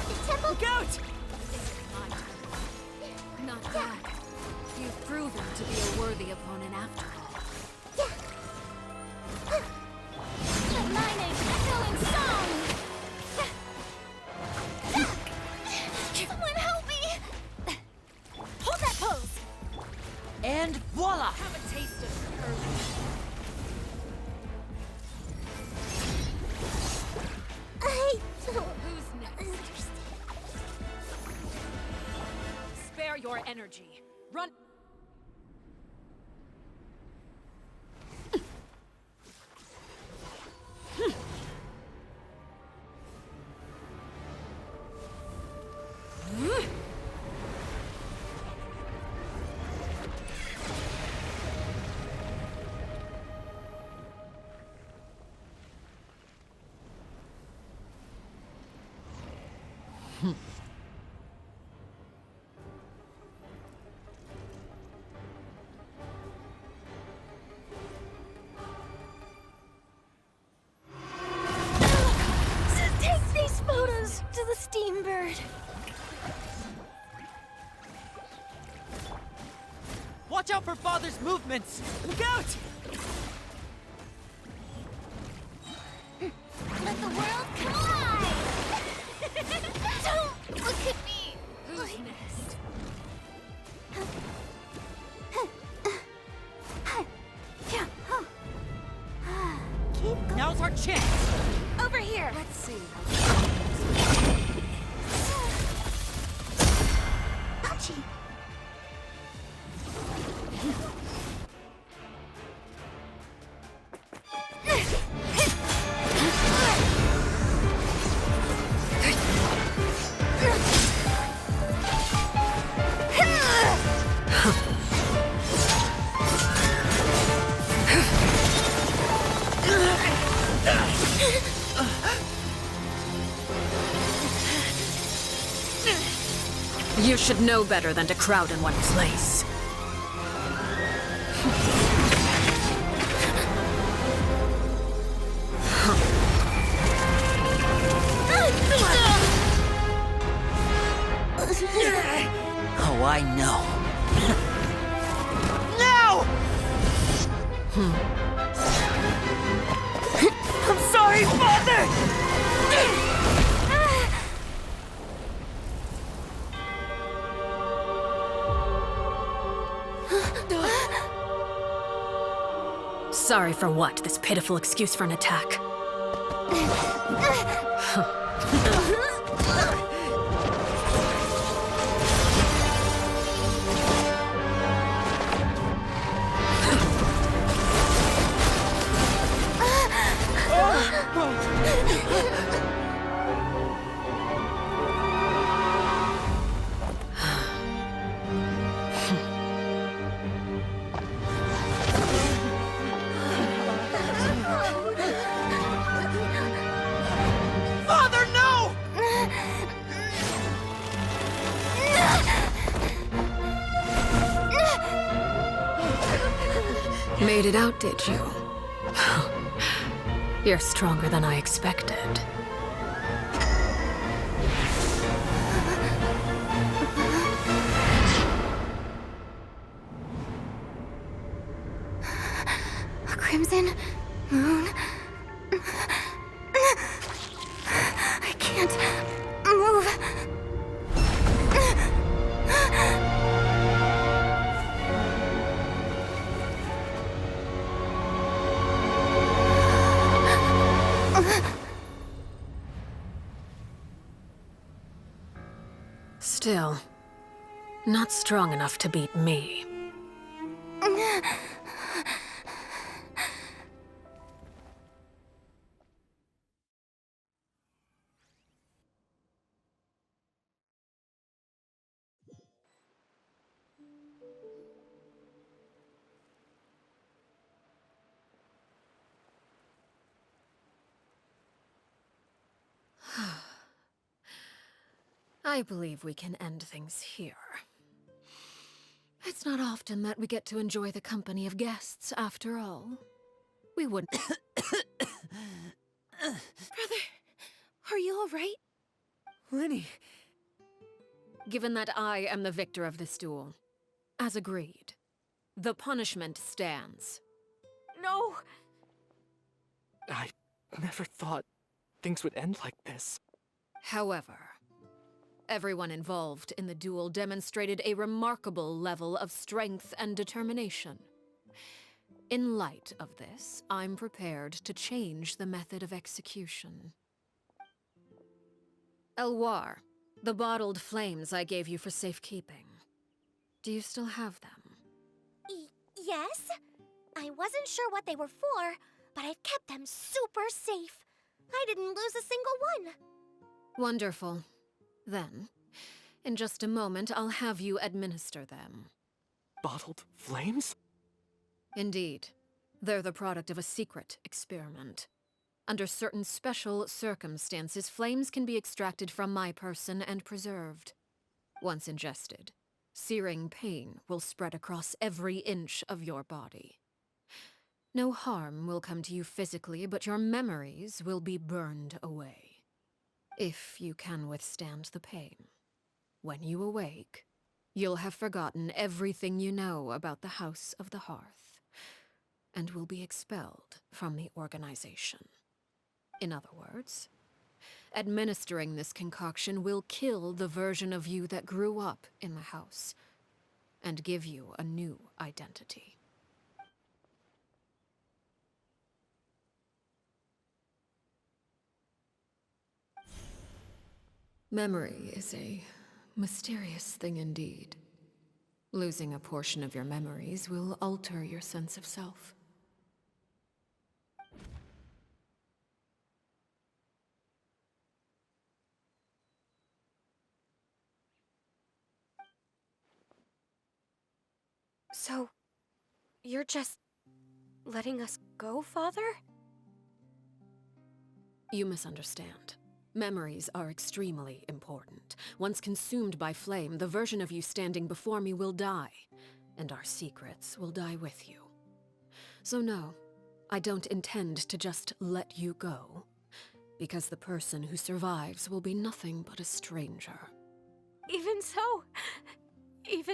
The temple... Look out! Is it my turn? Not bad. You've proven to be a worthy opponent after all. Let my name echo in song! Someone help me! Hold that pose! And voila! Have a taste of courage. I don't Who's next? understand. Spare your energy. Run. Take these photos to the Steambird. Watch out for Father's movements! Look out! Let the world collide! Don't look at me! Who's next? Now's our chance! Over here! Let's see. Ouchie! You should know better than to crowd in one place. Oh, I know. No! I'm sorry, Father! Sorry for what? This pitiful excuse for an attack. Made it out, did you? You're stronger than I expected. A crimson moon. I can't move. Still, not strong enough to beat me. I believe we can end things here. It's not often that we get to enjoy the company of guests, after all. We wouldn't... Brother, are you all right? Lenny. Given that I am the victor of this duel, as agreed, the punishment stands. No! I never thought things would end like this. However, everyone involved in the duel demonstrated a remarkable level of strength and determination. In light of this, I'm prepared to change the method of execution. Elwar, the bottled flames I gave you for safekeeping. Do you still have them? Yes? I wasn't sure what they were for, but I've kept them super safe. I didn't lose a single one. Wonderful. Then, in just a moment, I'll have you administer them. Bottled flames? Indeed. They're the product of a secret experiment. Under certain special circumstances, flames can be extracted from my person and preserved. Once ingested, searing pain will spread across every inch of your body. No harm will come to you physically, but your memories will be burned away. If you can withstand the pain. When you awake, you'll have forgotten everything you know about the House of the Hearth, and will be expelled from the organization. In other words, administering this concoction will kill the version of you that grew up in the house, and give you a new identity. Memory is a mysterious thing indeed. Losing a portion of your memories will alter your sense of self. So, you're just letting us go, Father? You misunderstand. Memories are extremely important. Once consumed by flame, the version of you standing before me will die, and our secrets will die with you. So no, I don't intend to just let you go, because the person who survives will be nothing but a stranger. Even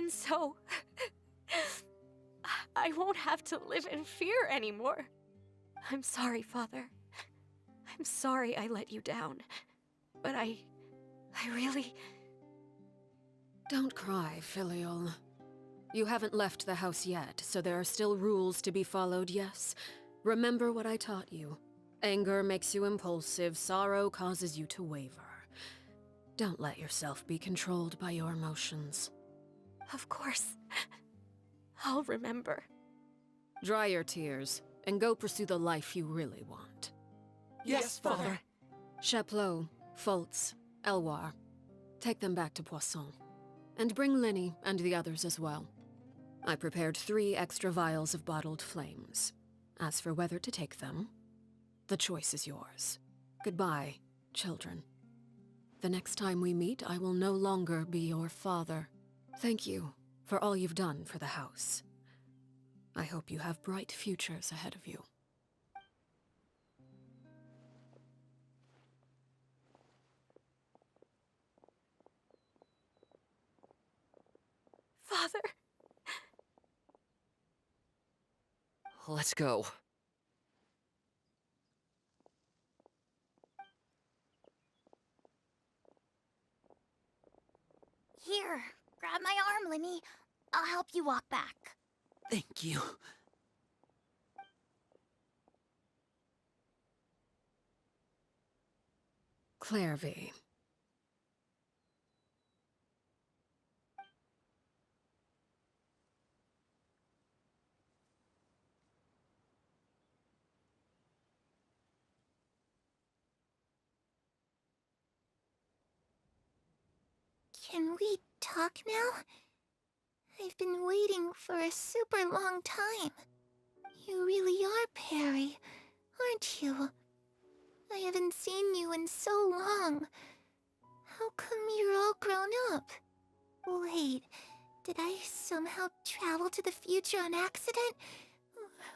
so, I won't have to live in fear anymore. I'm sorry, Father. I'm sorry I let you down. But I really... Don't cry, Filial. You haven't left the house yet, so there are still rules to be followed, yes? Remember what I taught you. Anger makes you impulsive, sorrow causes you to waver. Don't let yourself be controlled by your emotions. Of course. I'll remember. Dry your tears, and go pursue the life you really want. Yes, Father. Chaplot, Fultz, Elwar. Take them back to Poisson. And bring Linny and the others as well. I prepared 3 extra vials of bottled flames. As for whether to take them, the choice is yours. Goodbye, children. The next time we meet, I will no longer be your father. Thank you for all you've done for the house. I hope you have bright futures ahead of you. Father! Let's go. Here, grab my arm, Linny. I'll help you walk back. Thank you. Clairvy. Can we talk now? I've been waiting for a super long time. You really are Perry, aren't you? I haven't seen you in so long. How come you're all grown up? Wait, did I somehow travel to the future on accident?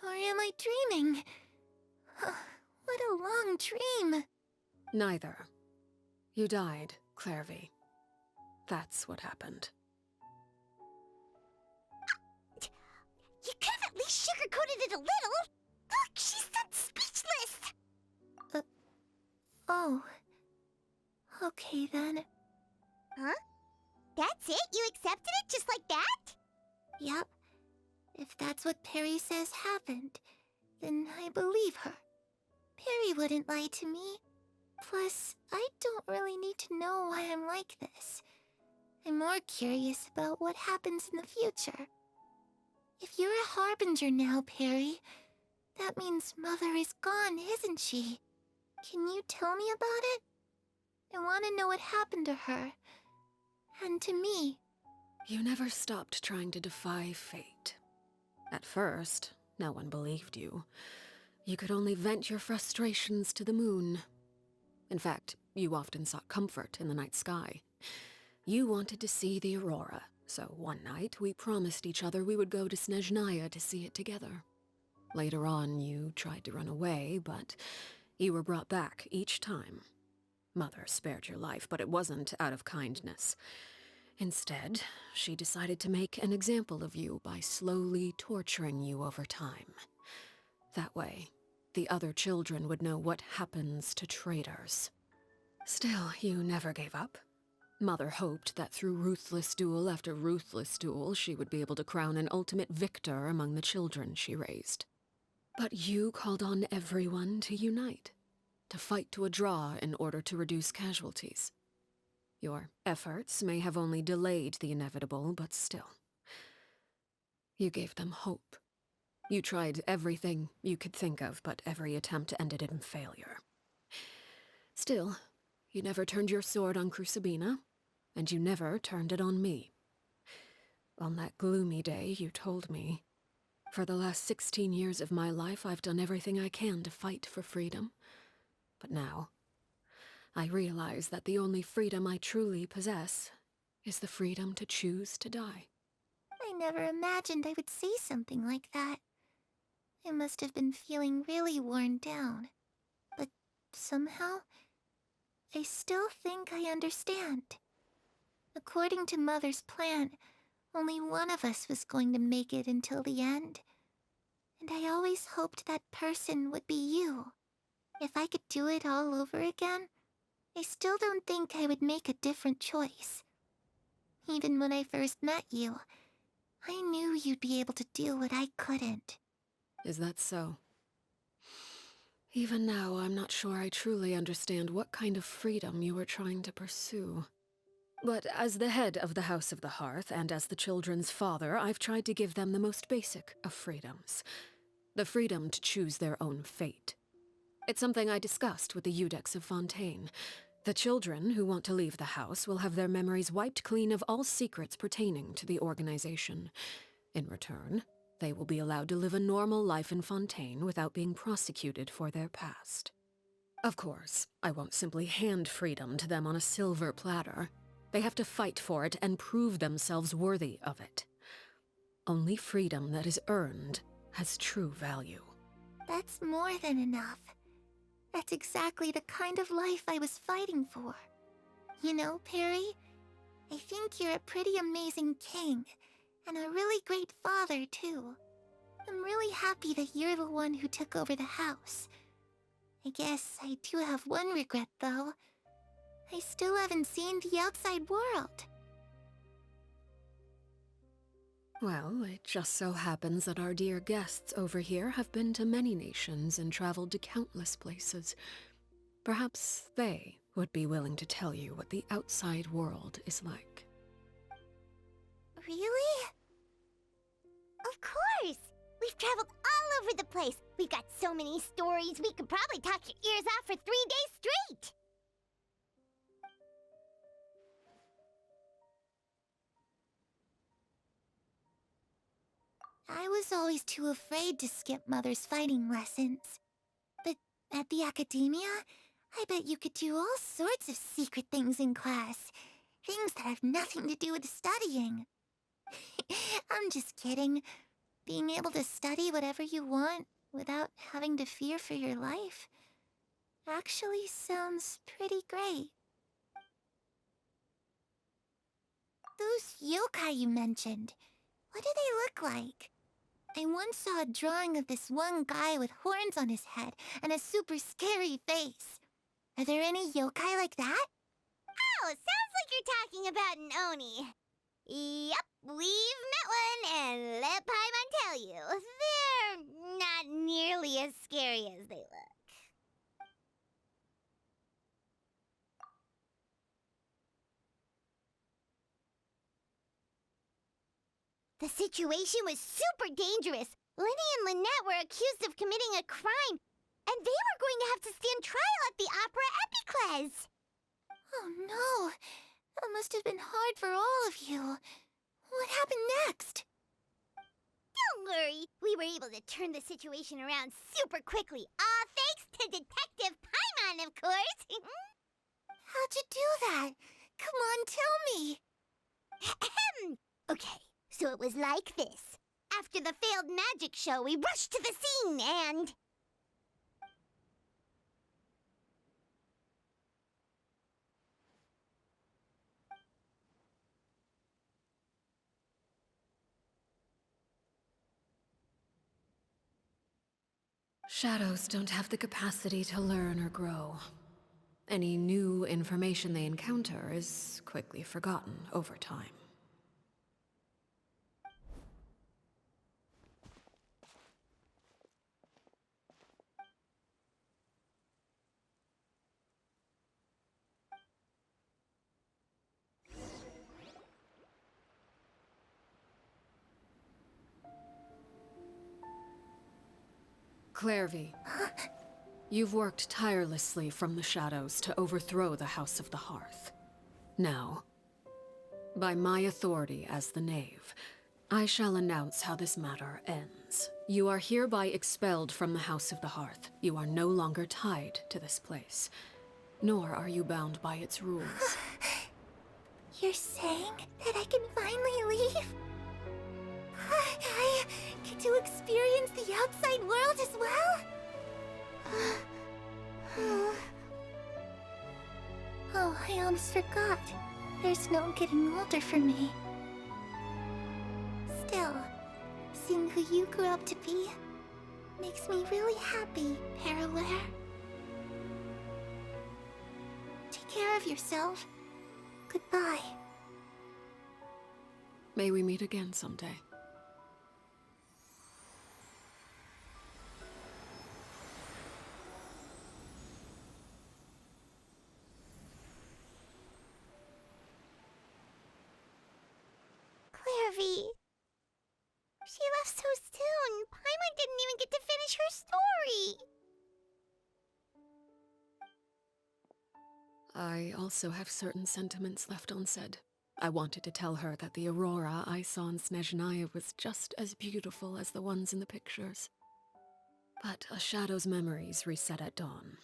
Or am I dreaming? What a long dream. Neither. You died, Clairvy. That's what happened. You could have at least sugarcoated it a little. Look, she's done speechless. Oh. Okay then. Huh? That's it? You accepted it just like that? Yep. If that's what Perry says happened, then I believe her. Perry wouldn't lie to me. Plus, I don't really need to know why I'm like this. I'm more curious about what happens in the future. If you're a harbinger now, Perry, that means Mother is gone, isn't she? Can you tell me about it? I want to know what happened to her. And to me. You never stopped trying to defy fate. At first, no one believed you. You could only vent your frustrations to the moon. In fact, you often sought comfort in the night sky. You wanted to see the aurora, so one night we promised each other we would go to Snezhnaya to see it together. Later on, you tried to run away, but you were brought back each time. Mother spared your life, but it wasn't out of kindness. Instead, she decided to make an example of you by slowly torturing you over time. That way, the other children would know what happens to traitors. Still, you never gave up. Mother hoped that through ruthless duel after ruthless duel, she would be able to crown an ultimate victor among the children she raised. But you called on everyone to unite, to fight to a draw in order to reduce casualties. Your efforts may have only delayed the inevitable, but still. You gave them hope. You tried everything you could think of, but every attempt ended in failure. Still, you never turned your sword on Crucibina, and you never turned it on me. On that gloomy day, you told me, "For the last 16 years of my life, I've done everything I can to fight for freedom. But now, I realize that the only freedom I truly possess is the freedom to choose to die." I never imagined I would say something like that. I must have been feeling really worn down. But somehow, I still think I understand. According to Mother's plan, only one of us was going to make it until the end. And I always hoped that person would be you. If I could do it all over again, I still don't think I would make a different choice. Even when I first met you, I knew you'd be able to do what I couldn't. Is that so? Even now, I'm not sure I truly understand what kind of freedom you were trying to pursue. But as the head of the House of the Hearth, and as the children's father, I've tried to give them the most basic of freedoms. The freedom to choose their own fate. It's something I discussed with the Iudex of Fontaine. The children who want to leave the house will have their memories wiped clean of all secrets pertaining to the organization. In return, they will be allowed to live a normal life in Fontaine without being prosecuted for their past. Of course, I won't simply hand freedom to them on a silver platter. They have to fight for it and prove themselves worthy of it. Only freedom that is earned has true value. That's more than enough. That's exactly the kind of life I was fighting for. You know, Perry, I think you're a pretty amazing king, and a really great father, too. I'm really happy that you're the one who took over the house. I guess I do have one regret, though. I still haven't seen the outside world. Well, it just so happens that our dear guests over here have been to many nations and traveled to countless places. Perhaps they would be willing to tell you what the outside world is like. Really? Of course! We've traveled all over the place. We've got so many stories, we could probably talk your ears off for 3 days straight! I was always too afraid to skip Mother's fighting lessons. But at the academia, I bet you could do all sorts of secret things in class. Things that have nothing to do with studying. I'm just kidding. Being able to study whatever you want without having to fear for your life actually sounds pretty great. Those yokai you mentioned, what do they look like? I once saw a drawing of this one guy with horns on his head and a super scary face. Are there any yokai like that? Oh, sounds like you're talking about an Oni. Yup, we've met one, and let Paimon tell you, they're not nearly as scary as they look. The situation was super dangerous. Lenny and Lynette were accused of committing a crime, and they were going to have to stand trial at the Opera Epicles. Oh no, that must have been hard for all of you. What happened next? Don't worry, we were able to turn the situation around super quickly. All thanks to Detective Paimon, of course. How'd you do that? Come on, tell me. Okay, so it was like this. After the failed magic show, we rushed to the scene and... Shadows don't have the capacity to learn or grow. Any new information they encounter is quickly forgotten over time. Clairvy, you've worked tirelessly from the shadows to overthrow the House of the Hearth. Now, by my authority as the Knave, I shall announce how this matter ends. You are hereby expelled from the House of the Hearth. You are no longer tied to this place, nor are you bound by its rules. You're saying that I can finally leave? I get to experience the outside world as well? Oh, I almost forgot. There's no getting older for me. Still, seeing who you grew up to be makes me really happy, Parallare. Take care of yourself. Goodbye. May we meet again someday. Clairvy. She left so soon. Paimon didn't even get to finish her story. I also have certain sentiments left unsaid. I wanted to tell her that the aurora I saw in Snezhnaya was just as beautiful as the ones in the pictures. But a shadow's memories reset at dawn.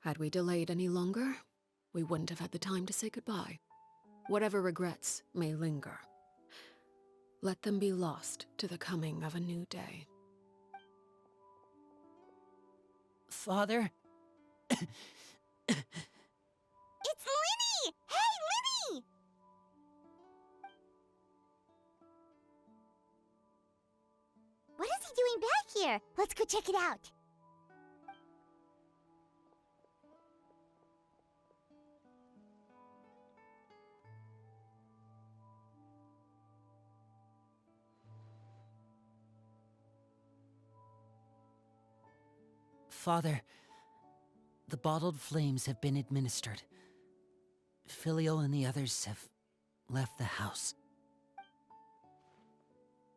Had we delayed any longer, we wouldn't have had the time to say goodbye. Whatever regrets may linger, let them be lost to the coming of a new day. Father? It's Lyney! Hey, Lyney! What is he doing back here? Let's go check it out. Father, the bottled flames have been administered. Filio and the others have left the house.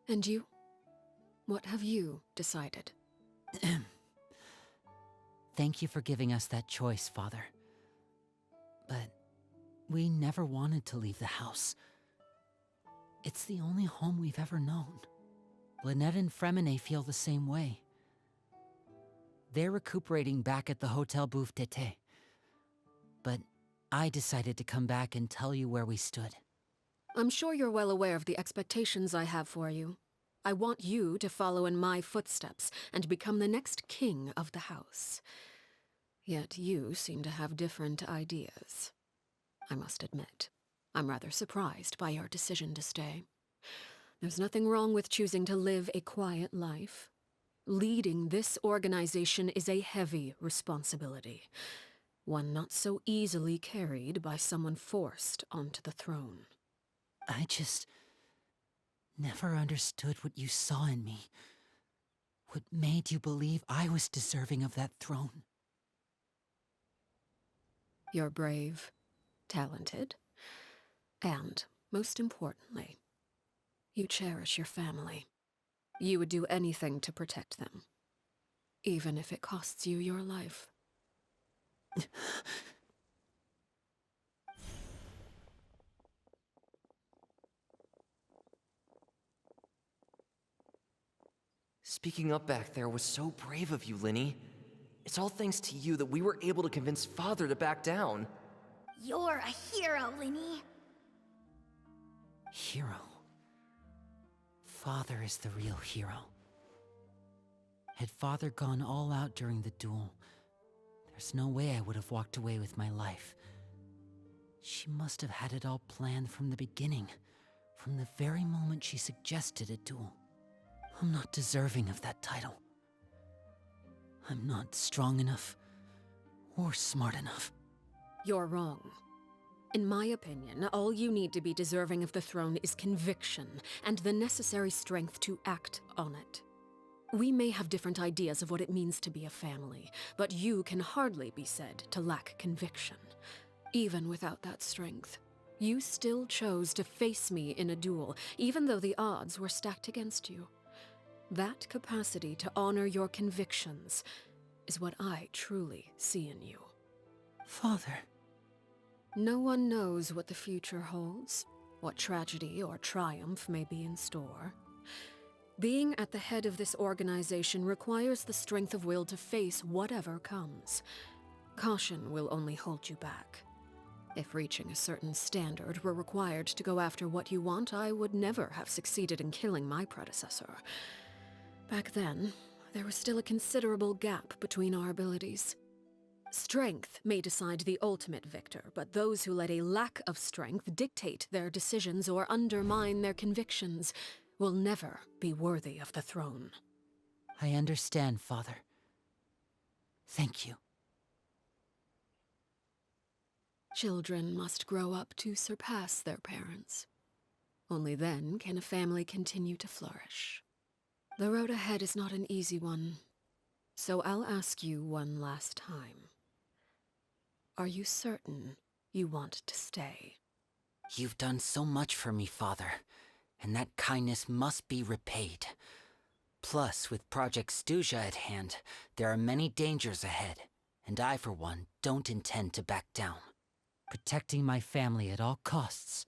And you? What have you decided? Thank you for giving us that choice, Father. But we never wanted to leave the house. It's the only home we've ever known. Lynette and Fremine feel the same way. They're recuperating back at the Hotel Bouffe d'été. But I decided to come back and tell you where we stood. I'm sure you're well aware of the expectations I have for you. I want you to follow in my footsteps and become the next king of the house. Yet you seem to have different ideas. I must admit, I'm rather surprised by your decision to stay. There's nothing wrong with choosing to live a quiet life. Leading this organization is a heavy responsibility, one not so easily carried by someone forced onto the throne. I just never understood what you saw in me. What made you believe I was deserving of that throne? You're brave, talented, and, most importantly, you cherish your family. You would do anything to protect them, even if it costs you your life. Speaking up back there was so brave of you, Linny. It's all thanks to you that we were able to convince Father to back down. You're a hero, Linny. Hero. Father is the real hero. Had Father gone all out during the duel, there's no way I would have walked away with my life. She must have had it all planned from the beginning, from the very moment she suggested a duel. I'm not deserving of that title. I'm not strong enough or smart enough. You're wrong. In my opinion, all you need to be deserving of the throne is conviction and the necessary strength to act on it. We may have different ideas of what it means to be a family, but you can hardly be said to lack conviction. Even without that strength, you still chose to face me in a duel, even though the odds were stacked against you. That capacity to honor your convictions is what I truly see in you. Father. No one knows what the future holds, what tragedy or triumph may be in store. Being at the head of this organization requires the strength of will to face whatever comes. Caution will only hold you back. If reaching a certain standard were required to go after what you want, I would never have succeeded in killing my predecessor. Back then, there was still a considerable gap between our abilities. Strength may decide the ultimate victor, but those who let a lack of strength dictate their decisions or undermine their convictions will never be worthy of the throne. I understand, Father. Thank you. Children must grow up to surpass their parents. Only then can a family continue to flourish. The road ahead is not an easy one, so I'll ask you one last time. Are you certain you want to stay? You've done so much for me, Father, and that kindness must be repaid. Plus, with Project Stuja at hand, there are many dangers ahead, and I, for one, don't intend to back down. Protecting my family at all costs.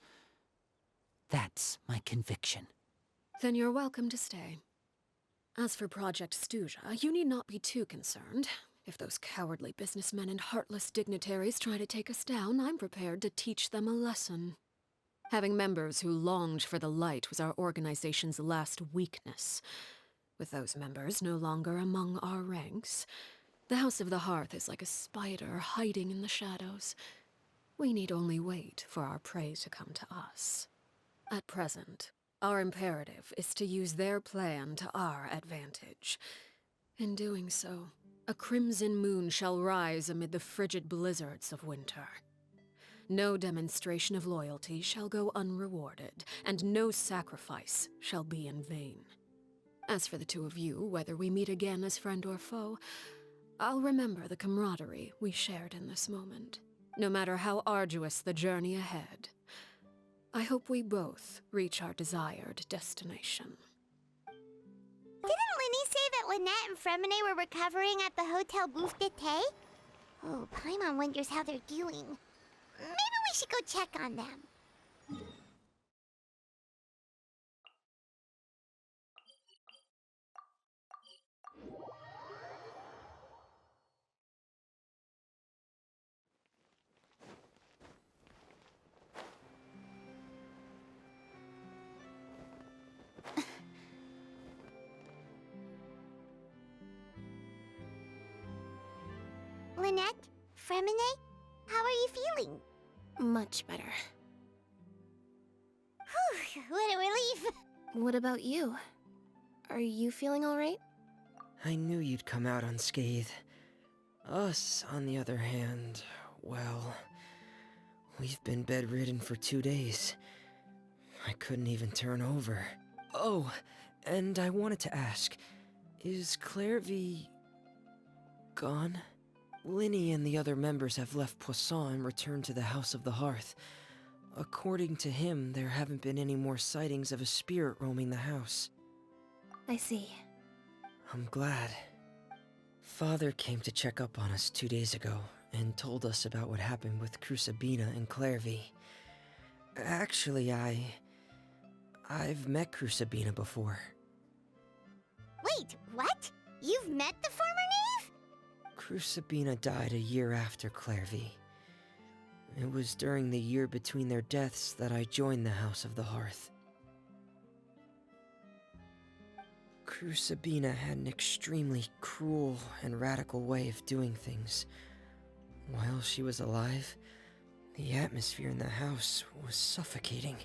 That's my conviction. Then you're welcome to stay. As for Project Stuja, you need not be too concerned. If those cowardly businessmen and heartless dignitaries try to take us down, I'm prepared to teach them a lesson. Having members who longed for the light was our organization's last weakness. With those members no longer among our ranks, the House of the Hearth is like a spider hiding in the shadows. We need only wait for our prey to come to us. At present, our imperative is to use their plan to our advantage. In doing so, a crimson moon shall rise amid the frigid blizzards of winter. No demonstration of loyalty shall go unrewarded, and no sacrifice shall be in vain. As for the two of you, whether we meet again as friend or foe, I'll remember the camaraderie we shared in this moment, no matter how arduous the journey ahead. I hope we both reach our desired destination. Didn't Linny say that Lynette and Fremine were recovering at the Hotel Bouffe d'été? Oh, Paimon wonders how they're doing. Maybe we should go check on them. Lynette? Fremine? How are you feeling? Much better. Whew, what a relief! What about you? Are you feeling all right? I knew you'd come out unscathed. Us, on the other hand, well, we've been bedridden for 2 days. I couldn't even turn over. Oh, and I wanted to ask, is Clairvy gone? Linny and the other members have left Poisson and returned to the House of the Hearth. According to him, there haven't been any more sightings of a spirit roaming the house. I see. I'm glad. Father came to check up on us 2 days ago and told us about what happened with Crusabina and Clairvy. Actually, I've met Crusabina before. What Wait, what? You've met the former knave? Crucibina died a year after Clairvy. It was during the year between their deaths that I joined the House of the Hearth. Crucibina had an extremely cruel and radical way of doing things. While she was alive, the atmosphere in the house was suffocating.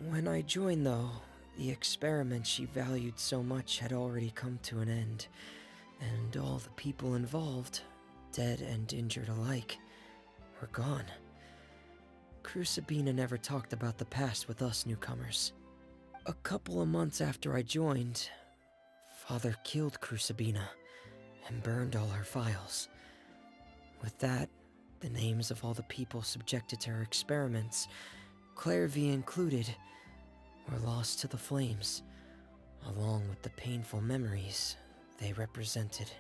When I joined, though, the experiment she valued so much had already come to an end, and all the people involved, dead and injured alike, were gone. Crucibina never talked about the past with us newcomers. A couple of months after I joined, Father killed Crucibina and burned all her files. With that, the names of all the people subjected to her experiments, Clairvy included, were lost to the flames, along with the painful memories they represented.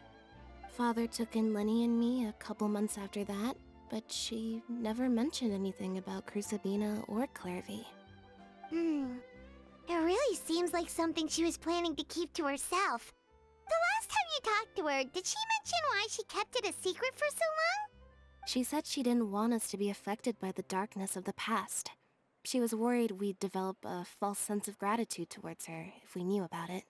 Father took in Lenny and me a couple months after that, but she never mentioned anything about Crucibina or Clairvy. It really seems like something she was planning to keep to herself. The last time you talked to her, did she mention why she kept it a secret for so long? She said she didn't want us to be affected by the darkness of the past. She was worried we'd develop a false sense of gratitude towards her if we knew about it.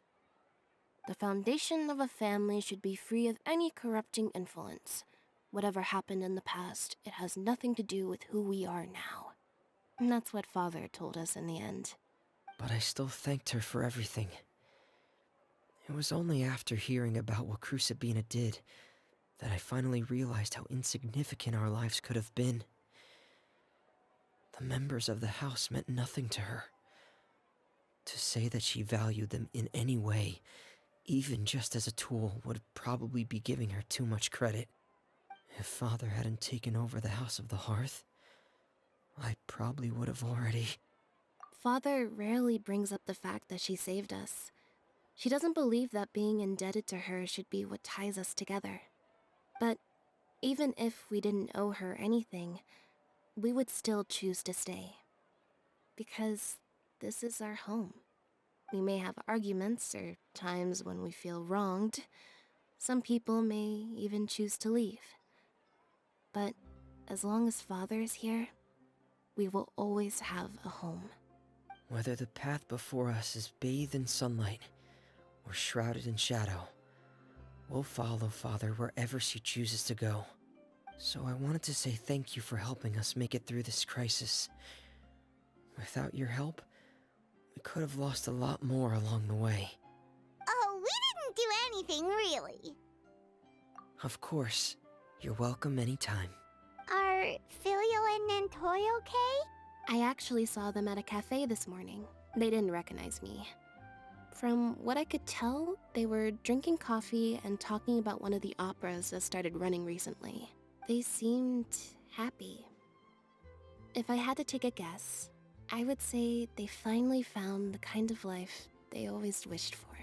The foundation of a family should be free of any corrupting influence. Whatever happened in the past, it has nothing to do with who we are now. And that's what Father told us in the end. But I still thanked her for everything. It was only after hearing about what Crucibina did that I finally realized how insignificant our lives could have been. The members of the house meant nothing to her. To say that she valued them in any way, even just as a tool, would probably be giving her too much credit. If Father hadn't taken over the House of the Hearth, I probably would have already... Father rarely brings up the fact that she saved us. She doesn't believe that being indebted to her should be what ties us together. But even if we didn't owe her anything, we would still choose to stay. Because this is our home. We may have arguments or times when we feel wronged. Some people may even choose to leave. But as long as Father is here, we will always have a home. Whether the path before us is bathed in sunlight or shrouded in shadow, we'll follow Father wherever she chooses to go. So I wanted to say thank you for helping us make it through this crisis. Without your help, we could have lost a lot more along the way. Oh, we didn't do anything, really. Of course. You're welcome anytime. Are Filial and Nantoy okay? I actually saw them at a cafe this morning. They didn't recognize me. From what I could tell, they were drinking coffee and talking about one of the operas that started running recently. They seemed happy. If I had to take a guess, I would say they finally found the kind of life they always wished for.